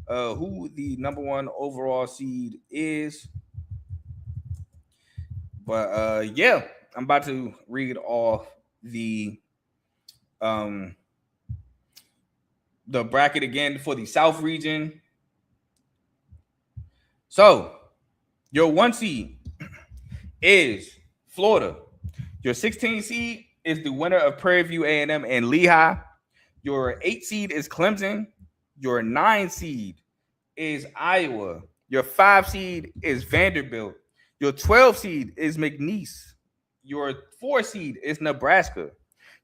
who the number 1 overall seed is. But yeah, I'm about to read off the bracket again for the South region. So your 1 seed is Florida. Your 16 seed is the winner of Prairie View, A&M, and Lehigh. Your 8 seed is Clemson. Your 9 seed is Iowa. Your 5 seed is Vanderbilt. Your 12 seed is McNeese. Your 4 seed is Nebraska.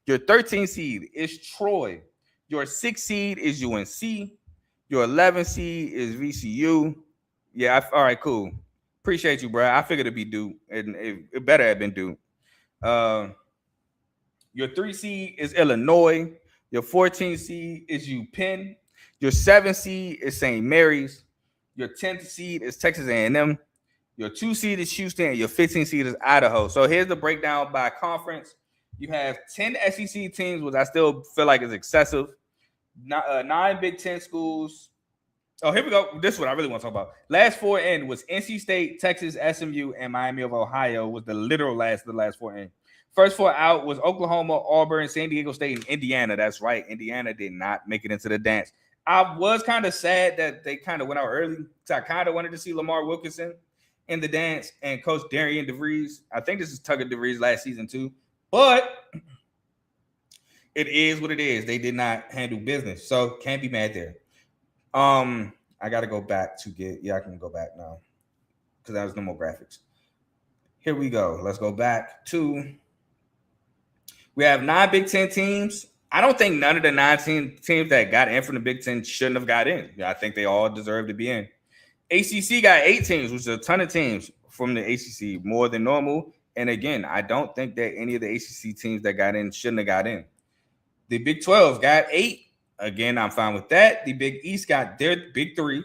Your 13 seed is Troy. Your 6 seed is UNC. Your 11 seed is VCU. Yeah, all right, cool. Appreciate you, bro. I figured it'd be Duke, and it better have been Duke. Your 3 seed is Illinois. Your 14 seed is UPenn. Your 7 seed is St. Mary's. Your 10th seed is Texas A&M. Your 2 seed is Houston, and your 15th seed is Idaho. So here's the breakdown by conference. You have 10 SEC teams, which I still feel like is excessive. 9 Big Ten schools. Oh, here we go. This is what I really want to talk about. Last 4 in was NC State, Texas, SMU, and Miami of Ohio was the literal last of the last 4 in. First 4 out was Oklahoma, Auburn, San Diego State, and Indiana. That's right. Indiana did not make it into the dance. I was kind of sad that they kind of went out early because I kind of wanted to see Lamar Wilkinson in the dance and Coach Darian DeVries. I think this is Tucker DeVries last season too. But it is what it is. They did not handle business. So can't be mad there. I got to go back to I can go back now because there was no more graphics. Here we go. Let's go back to, we have 9 Big Ten teams. I don't think none of the 9 teams that got in from the Big Ten shouldn't have got in. I think they all deserve to be in. ACC got 8 teams, which is a ton of teams from the ACC, more than normal. And again, I don't think that any of the ACC teams that got in shouldn't have got in. The Big 12 got 8. Again, I'm fine with that. The Big East got their big 3.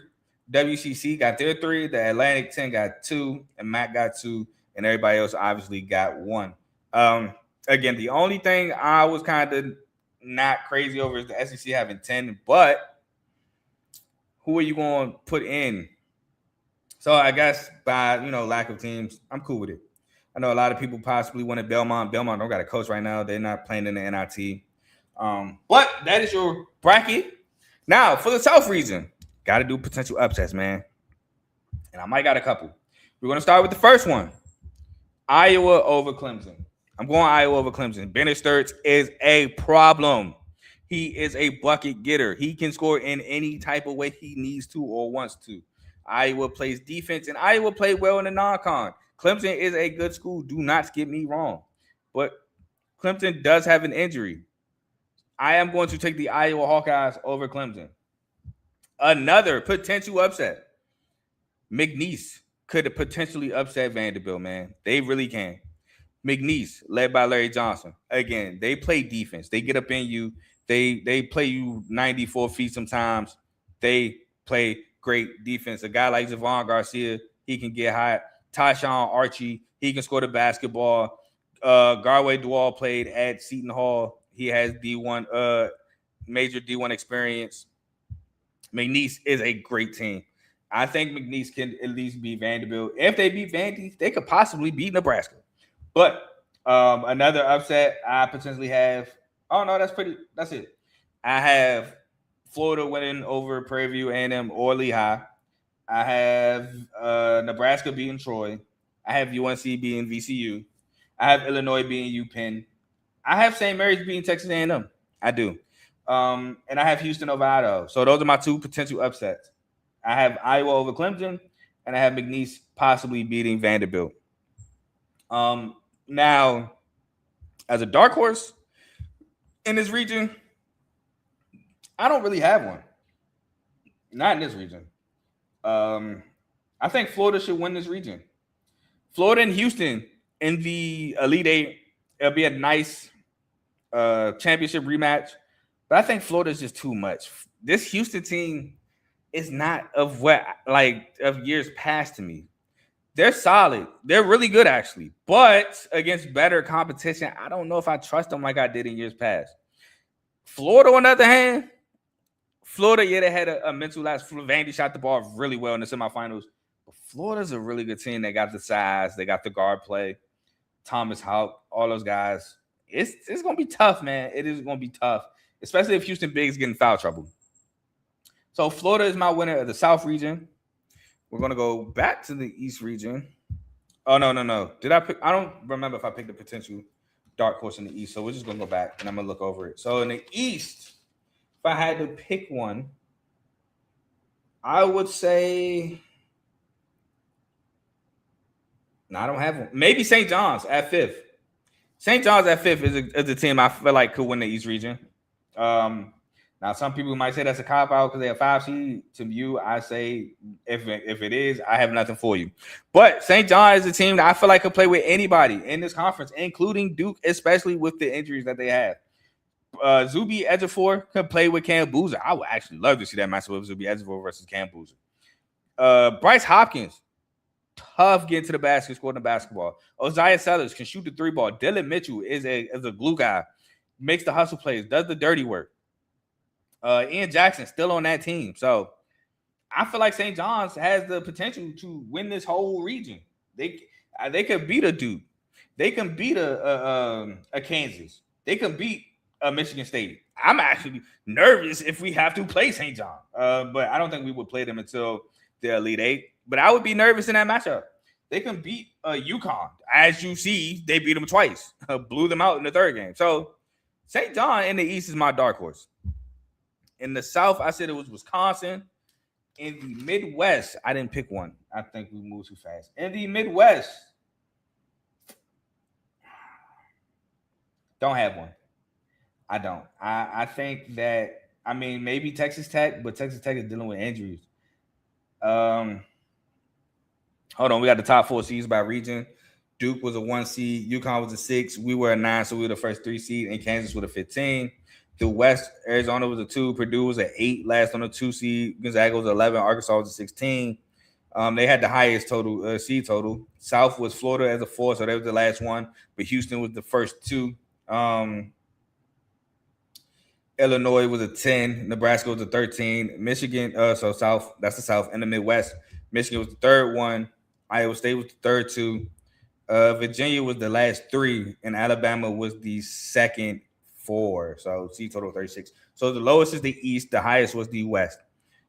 WCC got their 3. The Atlantic 10 got 2. And MAC got 2. And everybody else obviously got 1. Again, the only thing I was kind of not crazy over is the SEC having 10. But who are you going to put in? So I guess by, lack of teams, I'm cool with it. I know a lot of people possibly wanted Belmont. Belmont don't got a coach right now. They're not playing in the NIT. But that is your bracket. Now, for the South region, got to do potential upsets, man. And I might got a couple. We're going to start with the first one. Iowa over Clemson. I'm going Iowa over Clemson. Bennett Sturts is a problem. He is a bucket getter. He can score in any type of way he needs to or wants to. Iowa plays defense, and Iowa played well in the non-con. Clemson is a good school. Do not get me wrong. But Clemson does have an injury. I am going to take the Iowa Hawkeyes over Clemson. Another potential upset. McNeese could potentially upset Vanderbilt, man. They really can. McNeese, led by Larry Johnson. Again, they play defense. They get up in you. They play you 94 feet sometimes. They play great defense. A guy like Javon Garcia, he can get hot. Tyshawn Archie, he can score the basketball. Garway Dwell played at Seton Hall. He has D1, major D1 experience. McNeese is a great team. I think McNeese can at least beat Vanderbilt. If they beat Vandy, they could possibly beat Nebraska. But another upset I potentially have. Oh no, that's it. I have Florida winning over Prairie View A&M or Lehigh. I have Nebraska beating Troy. I have UNC beating VCU. I have Illinois beating UPenn. I have St. Mary's beating Texas A&M. I do. And I have Houston over Idaho. So those are my 2 potential upsets. I have Iowa over Clemson, and I have McNeese possibly beating Vanderbilt. Now, as a dark horse in this region, I don't really have one. Not in this region. I think Florida should win this region. Florida and Houston in the Elite 8. It'll be a nice championship rematch. But I think Florida is just too much. This Houston team is not of years past to me. They're solid. They're really good, actually. But against better competition, I don't know if I trust them like I did in years past. Florida, on the other hand, they had a mental lapse. Vandy shot the ball really well in the semifinals. But Florida's a really good team. They got the size. They got the guard play. Thomas Houck, all those guys. It's going to be tough, man. It is going to be tough, especially if Houston Big is getting foul trouble. So Florida is my winner of the South region. We're going to go back to the East region. Oh, no. Did I pick? I don't remember if I picked a potential dark horse in the East. So we're just going to go back, and I'm going to look over it. So in the East, if I had to pick one, I would say – no, I don't have one. Maybe St. John's at 5th. St. John's at 5th is a team I feel like could win the East region. Now, some people might say that's a cop-out because they have 5 seed. To you, I say if it is, I have nothing for you. But St. John is a team that I feel like could play with anybody in this conference, including Duke, especially with the injuries that they have. Zuby Ejiofor could play with Cam Boozer. I would actually love to see that matchup with Zuby Ejiofor versus Cam Boozer. Bryce Hopkins, tough getting to the basket, scoring the basketball. Osiah Sellers can shoot the three ball. Dylan Mitchell is a glue guy, makes the hustle plays, does the dirty work. Ian Jackson still on that team. So I feel like St. John's has the potential to win this whole region. They could beat a Duke. They can beat a Kansas. They can beat a Michigan State. I'm actually nervous if we have to play St. John. But I don't think we would play them until the Elite Eight. But I would be nervous in that matchup. They can beat UConn. As you see, they beat them twice. Blew them out in the third game. So St. John in the East is my dark horse. In the South, I said it was Wisconsin. In the Midwest, I didn't pick one. I think we moved too fast. In the Midwest, don't have one. I don't. I think that, I mean, maybe Texas Tech, but Texas Tech is dealing with injuries. Hold on. We got the top 4 seeds by region. Duke was a 1 seed. UConn was a 6. We were a 9, so we were the first 3 seed. And Kansas was a 15. The West, Arizona was a 2. Purdue was an 8, last on a 2 seed. Gonzaga was 11. Arkansas was a 16. They had the highest total seed total. South was Florida as a 4, so that was the last one. But Houston was the first 2. Illinois was a 10. Nebraska was a 13. Michigan, so South, that's the South. And the Midwest, Michigan was the third one. Iowa State was the third 2. Virginia was the last 3. And Alabama was the second 4. So seed total 36. So the lowest is the East. The highest was the West.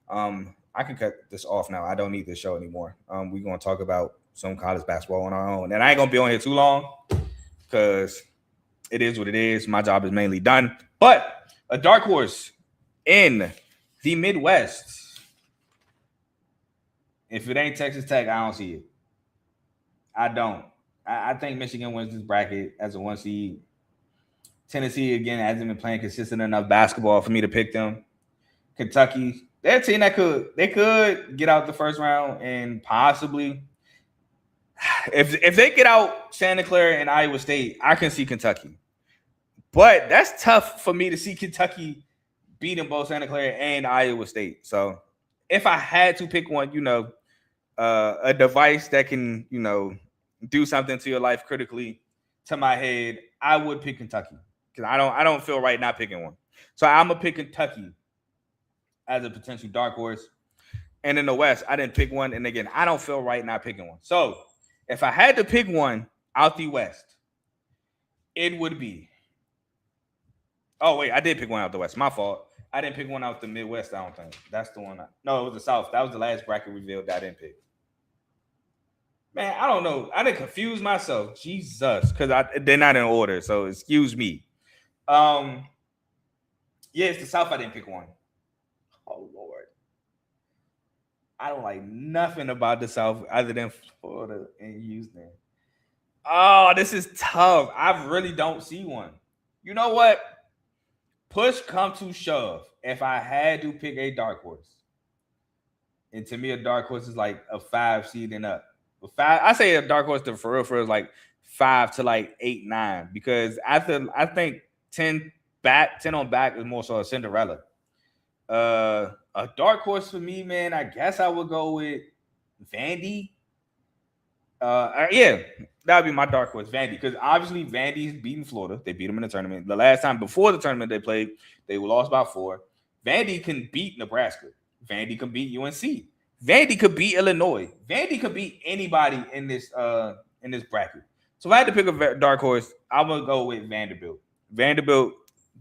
I can cut this off now. I don't need this show anymore. We're going to talk about some college basketball on our own. And I ain't going to be on here too long because it is what it is. My job is mainly done. But a dark horse in the Midwest. If it ain't Texas Tech, I don't see it. I don't. I think Michigan wins this bracket as a 1 seed. Tennessee, again, hasn't been playing consistent enough basketball for me to pick them. Kentucky, they're a team that could get out the first round and possibly, if they get out Santa Clara and Iowa State, I can see Kentucky. But that's tough for me to see Kentucky beating both Santa Clara and Iowa State. So if I had to pick one, a device that can, do something to your life critically to my head, I would pick Kentucky because I don't feel right not picking one. So I'm gonna pick Kentucky as a potential dark horse. And in the West, I didn't pick one. And again, I don't feel right not picking one. So if I had to pick one out the West, it would be. Oh, wait, I did pick one out the West. My fault. I didn't pick one out the Midwest, I don't think. That's the one. No, it was the South. That was the last bracket reveal that I didn't pick. Man, I don't know. I didn't confuse myself. Jesus. Because they're not in order, so excuse me. Yeah, it's the South. I didn't pick one. Oh, Lord. I don't like nothing about the South other than Florida and Houston. Oh, this is tough. I really don't see one. You know what? Push come to shove. If I had to pick a dark horse, and to me, a dark horse is like a 5 seed and up. I say a dark horse for real is like 5 to like 8, 9. Because I think 10 on back is more so a Cinderella. A dark horse for me, man, I guess I would go with Vandy. Yeah, that would be my dark horse, Vandy, because obviously Vandy's beating Florida. They beat them in the tournament. The last time before the tournament they played, they were lost by 4. Vandy can beat Nebraska. Vandy can beat UNC. Vandy could beat Illinois. Vandy could beat anybody in this bracket. So if I had to pick a dark horse, I'm gonna go with Vanderbilt. Vanderbilt,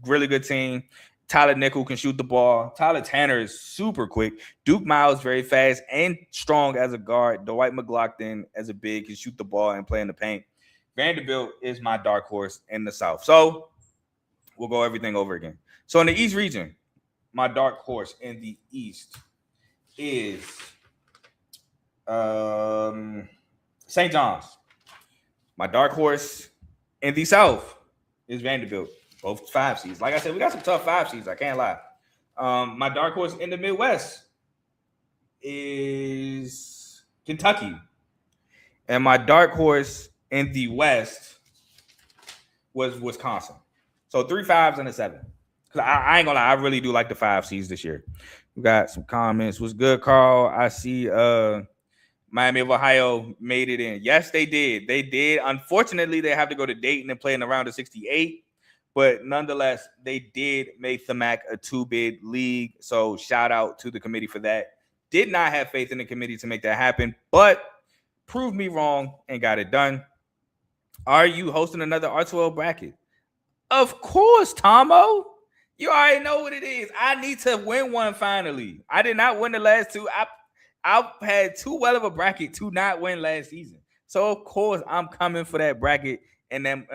really good team. Tyler Nickel can shoot the ball. Tyler Tanner is super quick. Duke Miles very fast and strong as a guard. Dwight McLaughlin as a big can shoot the ball and play in the paint. Vanderbilt is my dark horse in the South. So we'll go everything over again. So in the East region, my dark horse in the East is St. John's. My dark horse in the South is Vanderbilt. Both 5 seeds. Like I said, we got some tough 5 seeds. I can't lie. My dark horse in the Midwest is Kentucky. And my dark horse in the West was Wisconsin. So 3 5s and a 7. Cause I ain't gonna lie, I really do like the 5 seeds this year. We got some comments. What's good, Carl? I see Miami of Ohio made it in. Yes, they did. They did. Unfortunately, they have to go to Dayton and play in the round of 68. But nonetheless, they did make the MAC a 2-bid league. So shout out to the committee for that. Did not have faith in the committee to make that happen, but proved me wrong and got it done. Are you hosting another R2L bracket? Of course, Tomo. You already know what it is. I need to win one finally. I did not win the last 2. I've had too well of a bracket to not win last season. So of course I'm coming for that bracket and them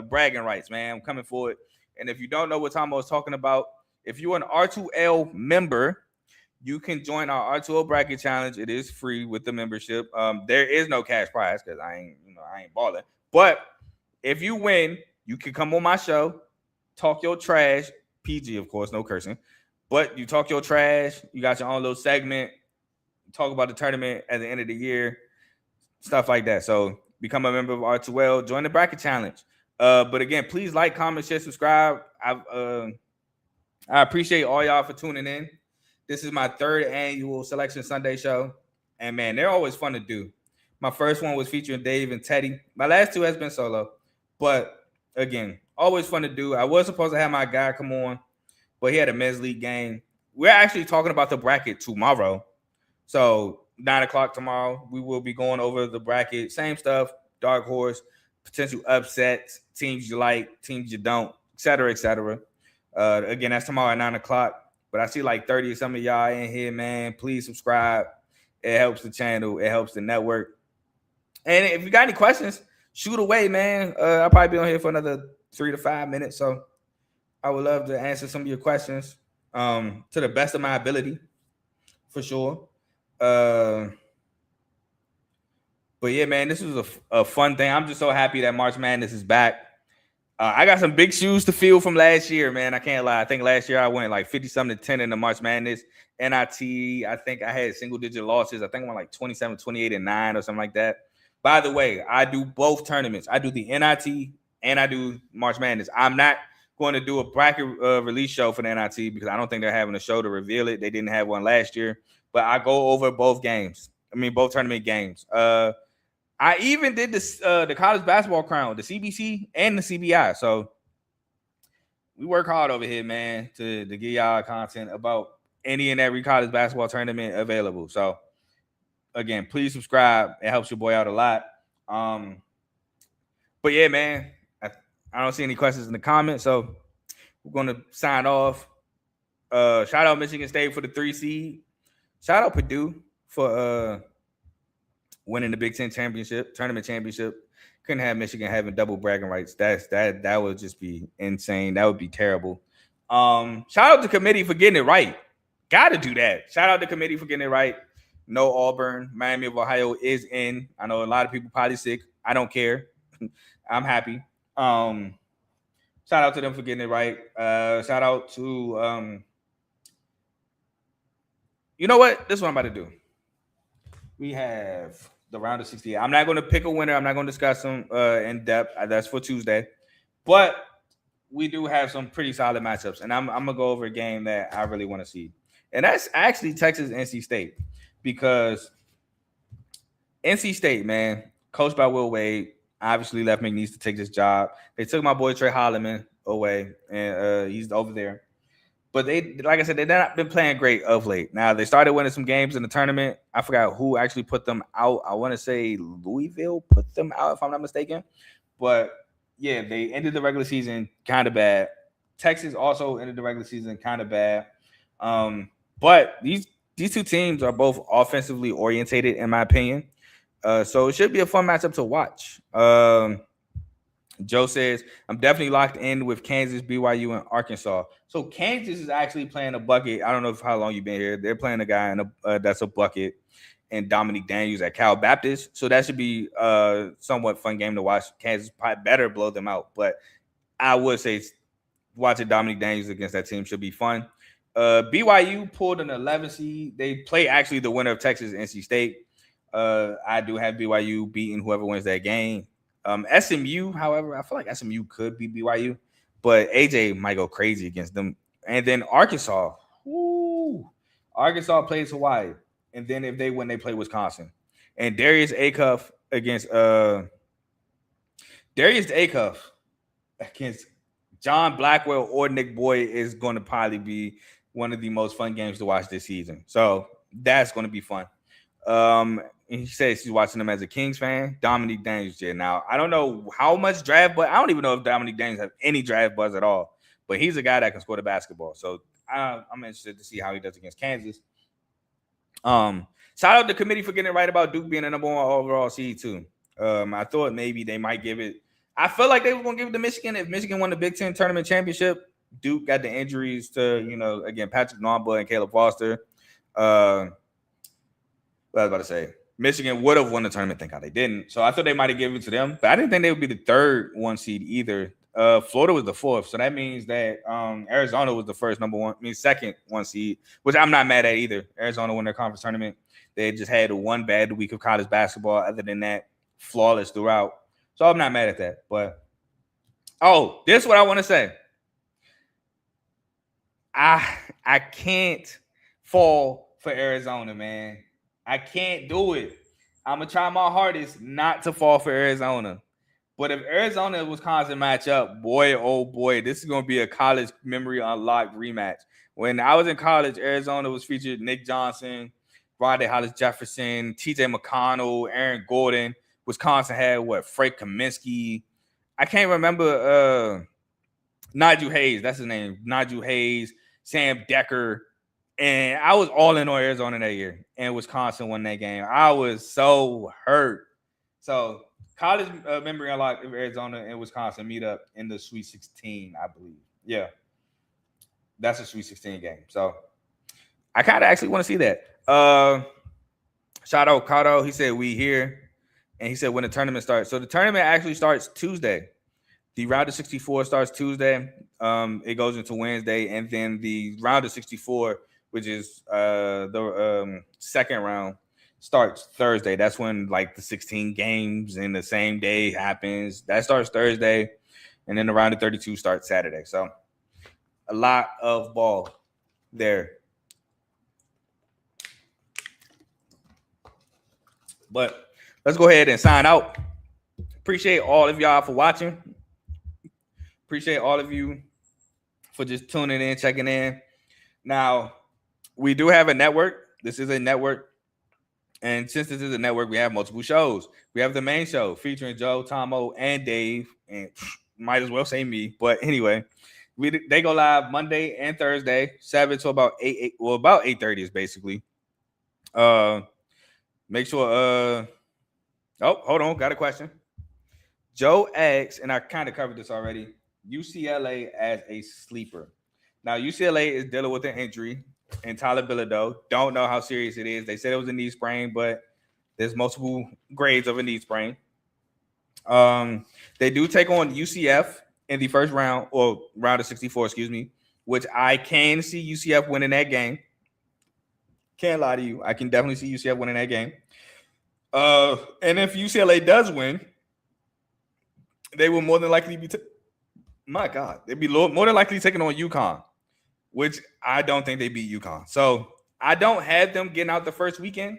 bragging rights, man. I'm coming for it. And if you don't know what Tomo was talking about, if you're an R2L member, you can join our R2L bracket challenge. It is free with the membership. There is no cash prize because I ain't balling. But if you win, you can come on my show, talk your trash. PG, of course, no cursing. But you talk your trash. You got your own little segment. Talk about the tournament at the end of the year, stuff like that. So become a member of R2L, join the bracket challenge. But again, please like, comment, share, subscribe. I appreciate all y'all for tuning in. This is my 3rd annual Selection Sunday show. And man, they're always fun to do. My first one was featuring Dave and Teddy. My last 2 has been solo. But again, always fun to do. I was supposed to have my guy come on, but he had a men's league game. We're actually talking about the bracket tomorrow. So 9:00 tomorrow, we will be going over the bracket. Same stuff, dark horse, potential upsets, teams you like, teams you don't, et cetera, et cetera. Again, that's tomorrow at 9:00. But I see like 30 of some of y'all in here, man. Please subscribe. It helps the channel. It helps the network. And if you got any questions, shoot away, man. I'll probably be on here for another 3 to 5 minutes. So I would love to answer some of your questions to the best of my ability, for sure. But yeah, man, this was a fun thing. I'm just so happy that March Madness is back. I got some big shoes to fill from last year, man. I can't lie. I think last year I went like 50-something to 10 in the March Madness. NIT, I think I had single-digit losses. I think I went like 27, 28, and 9 or something like that. By the way, I do both tournaments. I do the NIT and I do March Madness. I'm not going to do a bracket release show for the NIT because I don't think they're having a show to reveal it. They didn't have one last year. But I go over both games. Both tournament games. I even did this the college basketball crown, the CBC and the CBI. So we work hard over here, man, to give y'all content about any and every college basketball tournament available. So again, please subscribe. It helps your boy out a lot. But yeah, man, I don't see any questions in the comments. So we're going to sign off. Shout out Michigan State for the 3 seed. Shout out Purdue for winning the Big Ten tournament championship. Couldn't have Michigan having double bragging rights. That would just be insane. That would be terrible. Shout out the committee for getting it right. Got to do that. Shout out the committee for getting it right. No Auburn. Miami of Ohio is in. I know a lot of people probably sick. I don't care. I'm happy. Shout out to them for getting it right. Shout out to you know what? This is what I'm about to do. We have the round of 68. I'm not going to pick a winner. I'm not going to discuss them in depth. That's for Tuesday. But we do have some pretty solid matchups. And I'm going to go over a game that I really want to see. And that's actually Texas NC State. Because NC State, man, coached by Will Wade, obviously left McNeese to take this job. They took my boy Trey Holloman away, and he's over there. But they, like I said, they've not been playing great of late. Now, they started winning some games in the tournament. I forgot who actually put them out. I want to say Louisville put them out, if I'm not mistaken. But, yeah, they ended the regular season kind of bad. Texas also ended the regular season kind of bad. But these 2 teams are both offensively orientated, in my opinion. So it should be a fun matchup to watch. Joe says, I'm definitely locked in with Kansas, BYU, and Arkansas. So Kansas is actually playing a bucket. I don't know how long you've been here. They're playing a guy that's a bucket, and Dominique Daniels at Cal Baptist. So that should be a somewhat fun game to watch. Kansas probably better blow them out. But I would say watching Dominique Daniels against that team should be fun. BYU pulled an 11 seed. They play actually the winner of Texas and NC State. I do have BYU beating whoever wins that game. SMU, however, I feel like SMU could beat BYU, but AJ might go crazy against them. And then Arkansas. Woo. Arkansas plays Hawaii. And then if they win, they play Wisconsin. And Darius Acuff against John Blackwell or Nick Boyd is going to probably be one of the most fun games to watch this season. So that's going to be fun. And he says he's watching them as a Kings fan. Dominique Daniels did. Now, I don't know how much draft, but I don't even know if Dominique Daniels have any draft buzz at all. But he's a guy that can score the basketball. So I'm interested to see how he does against Kansas. Shout out the committee for getting it right about Duke being the number 1 overall seed too. I thought maybe they might give it. I felt like they were going to give it to Michigan if Michigan won the Big Ten tournament championship. Duke got the injuries to, again, Patrick Nwamba and Caleb Foster. What I was about to say. Michigan would have won the tournament. Thank God they didn't. So I thought they might have given it to them. But I didn't think they would be the 3rd 1 seed either. Florida was the 4th. So that means that Arizona was the first second 1 seed, which I'm not mad at either. Arizona won their conference tournament. They just had one bad week of college basketball. Other than that, flawless throughout. So I'm not mad at that. But, this is what I want to say. I can't fall for Arizona, man. I can't do it. I'm going to try my hardest not to fall for Arizona. But if Arizona and Wisconsin match up, boy, oh boy, this is going to be a college memory unlocked rematch. When I was in college, Arizona was featured Nick Johnson, Rondé Hollis-Jefferson, TJ McConnell, Aaron Gordon. Wisconsin had Frank Kaminsky. I can't remember Nigel Hayes. That's his name. Nigel Hayes, Sam Decker. And I was all in on Arizona that year. And Wisconsin won that game. I was so hurt. So college memory unlocked if Arizona and Wisconsin meet up in the Sweet 16, I believe. Yeah. That's a Sweet 16 game. So I kind of actually want to see that. Shout out Kato. He said we here. And he said when the tournament starts. So the tournament actually starts Tuesday. The round of 64 starts Tuesday. It goes into Wednesday. And then the round of 64, which is the second round, starts Thursday. That's when the 16 games in the same day happens. That starts Thursday. And then the round of 32 starts Saturday. So a lot of ball there. But let's go ahead and sign out. Appreciate all of y'all for watching. Appreciate all of you for just tuning in, checking in. Now, we do have a network. This is a network. And since this is a network, we have multiple shows. We have the main show featuring Joe, Tomo, and Dave. And might as well say me. But anyway, they go live Monday and Thursday, 7 to about 8. Well, about 8:30 is basically. Make sure. Hold on. Got a question. Joe asks, and I kind of covered this already, UCLA as a sleeper. Now, UCLA is dealing with an injury in Tyler Bilodeau. Don't know how serious it is. They said it was a knee sprain, but there's multiple grades of a knee sprain. They do take on UCF in the first round, or round of 64, which I can see UCF winning that game. Can't lie to you. I can definitely see UCF winning that game. And if UCLA does win, they will more than likely be they'd be more than likely taking on UConn, which I don't think they beat UConn. So I don't have them getting out the first weekend,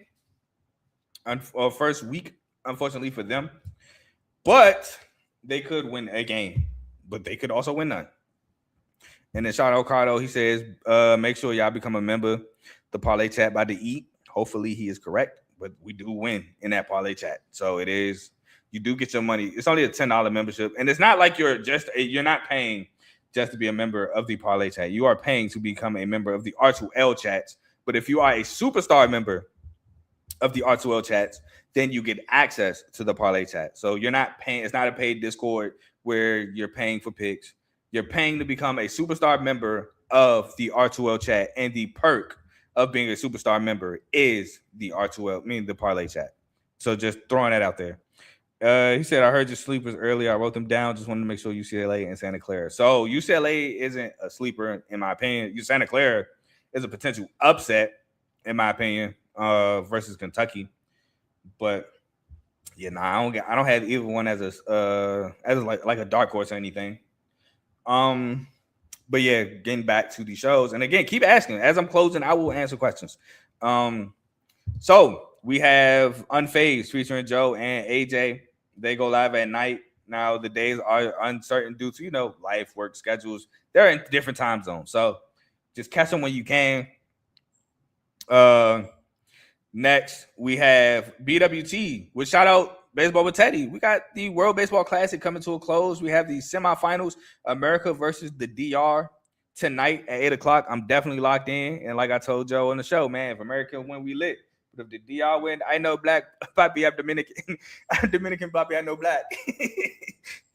or first week, unfortunately for them. But they could win a game, but they could also win none. And then shout out Cardo. He says, make sure y'all become a member. The parlay chat by the E. Hopefully he is correct, but we do win in that parlay chat. So it is, you do get your money. It's only a $10 membership. And it's not like you're not paying just to be a member of the parlay chat. You are paying to become a member of the R2L chats. But if you are a superstar member of the R2L chats, then you get access to the parlay chat. So you're not paying. It's not a paid Discord where you're paying for picks. You're paying to become a superstar member of the R2L chat, and the perk of being a superstar member is the R2L, meaning the parlay chat. So just throwing that out there. He said, I heard your sleepers earlier. I wrote them down. Just wanted to make sure UCLA and Santa Clara. So UCLA isn't a sleeper, in my opinion. Santa Clara is a potential upset, in my opinion, versus Kentucky. But yeah, I don't have either one as a like a dark horse or anything. But yeah, getting back to the shows, and again, keep asking. As I'm closing, I will answer questions. So we have Unfazed featuring Joe and AJ. They go live at night. Now the days are uncertain due to life, work schedules. They're in different time zones, so just catch them when you can. Next we have BWT with shout out Baseball with Teddy. We got the World Baseball Classic coming to a close. We have the semifinals, America versus the DR tonight at 8:00. I'm definitely locked in, and like I told Joe on the show, man, if America win, we lit. But if the DR win, I know black papi, I'm Dominican. I'm Dominican papi, I know black.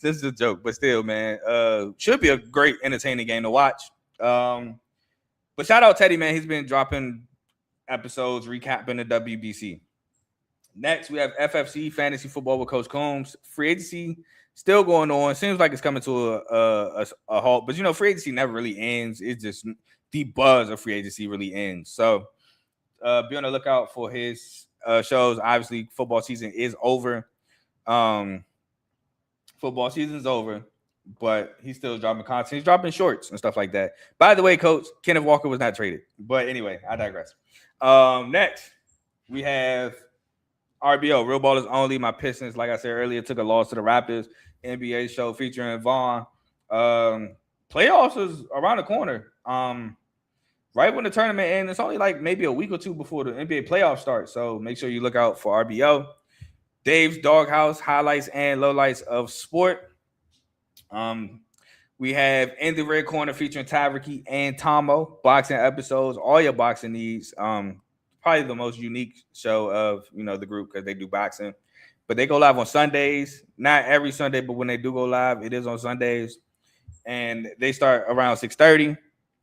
This is a joke, but still, man, should be a great, entertaining game to watch. But shout out Teddy, man. He's been dropping episodes recapping the WBC. Next, we have FFC Fantasy Football with Coach Coombs. Free agency still going on. Seems like it's coming to a halt, but free agency never really ends. It's just the buzz of free agency really ends. So be on the lookout for his shows. Obviously, football season is over. Football season's over, but he's still dropping content. He's dropping shorts and stuff like that. By the way, Coach, Kenneth Walker was not traded. But anyway, I digress. Next, we have RBO, Real Ballers Only. My Pistons, like I said earlier, took a loss to the Raptors. NBA show featuring Vaughn. Playoffs is around the corner. Right when the tournament ends, it's only like maybe a week or two before the NBA playoffs start. So make sure you look out for RBO. Dave's Doghouse, highlights and lowlights of sport. We have In the Red Corner featuring Tyreek and Tomo, boxing episodes, all your boxing needs. Probably the most unique show of the group because they do boxing, but they go live on Sundays. Not every Sunday, but when they do go live, it is on Sundays, and they start around 6:30.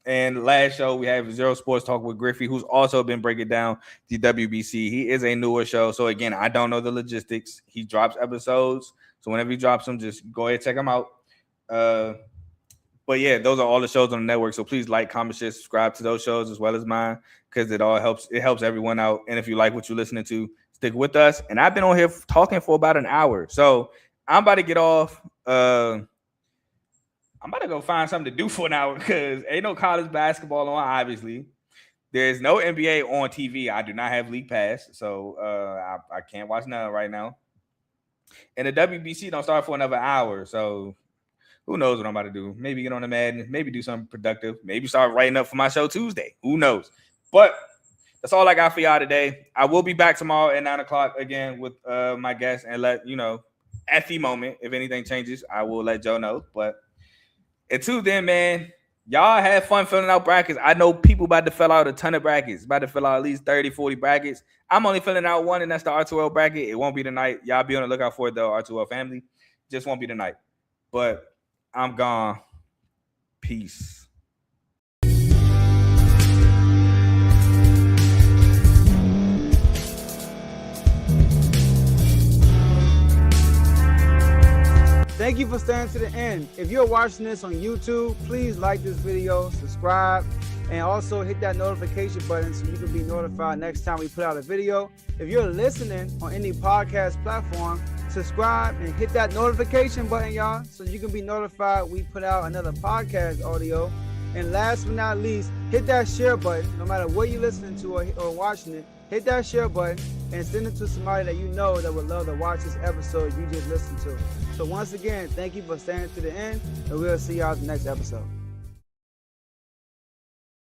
And last show we have Zero Sports Talk with Griffey, who's also been breaking down the WBC. He is a newer show, so again, I don't know the logistics. He drops episodes, so whenever he drops them, just go ahead and check them out. But yeah, those are all the shows on the network. So please like, comment, share, subscribe to those shows as well as mine, because it all helps. It helps everyone out. And if you like what you're listening to, stick with us. And I've been on here talking for about an hour, so I'm about to get off. I'm about to go find something to do for an hour because ain't no college basketball on. Obviously, there's no NBA on TV. I do not have League Pass, so I can't watch none right now. And the WBC don't start for another hour, so. Who knows what I'm about to do? Maybe get on the Madden. Maybe do something productive. Maybe start writing up for my show Tuesday. Who knows? But that's all I got for y'all today. I will be back tomorrow at 9:00 again with my guest and let at the moment, if anything changes, I will let Joe know. But until then, man, y'all have fun filling out brackets. I know people about to fill out a ton of brackets. About to fill out at least 30, 40 brackets. I'm only filling out one, and that's the R2L bracket. It won't be tonight. Y'all be on the lookout for it, though, R2L family. Just won't be tonight. But I'm gone. Peace. Thank you for staying to the end. If you're watching this on YouTube, please like this video, subscribe, and also hit that notification button so you can be notified next time we put out a video. If you're listening on any podcast platform, subscribe and hit that notification button, y'all, so you can be notified we put out another podcast audio. And last but not least, hit that share button. No matter what you're listening to or watching it, hit that share button and send it to somebody that you know that would love to watch this episode you just listened to. So once again, thank you for staying to the end, and we'll see y'all in the next episode.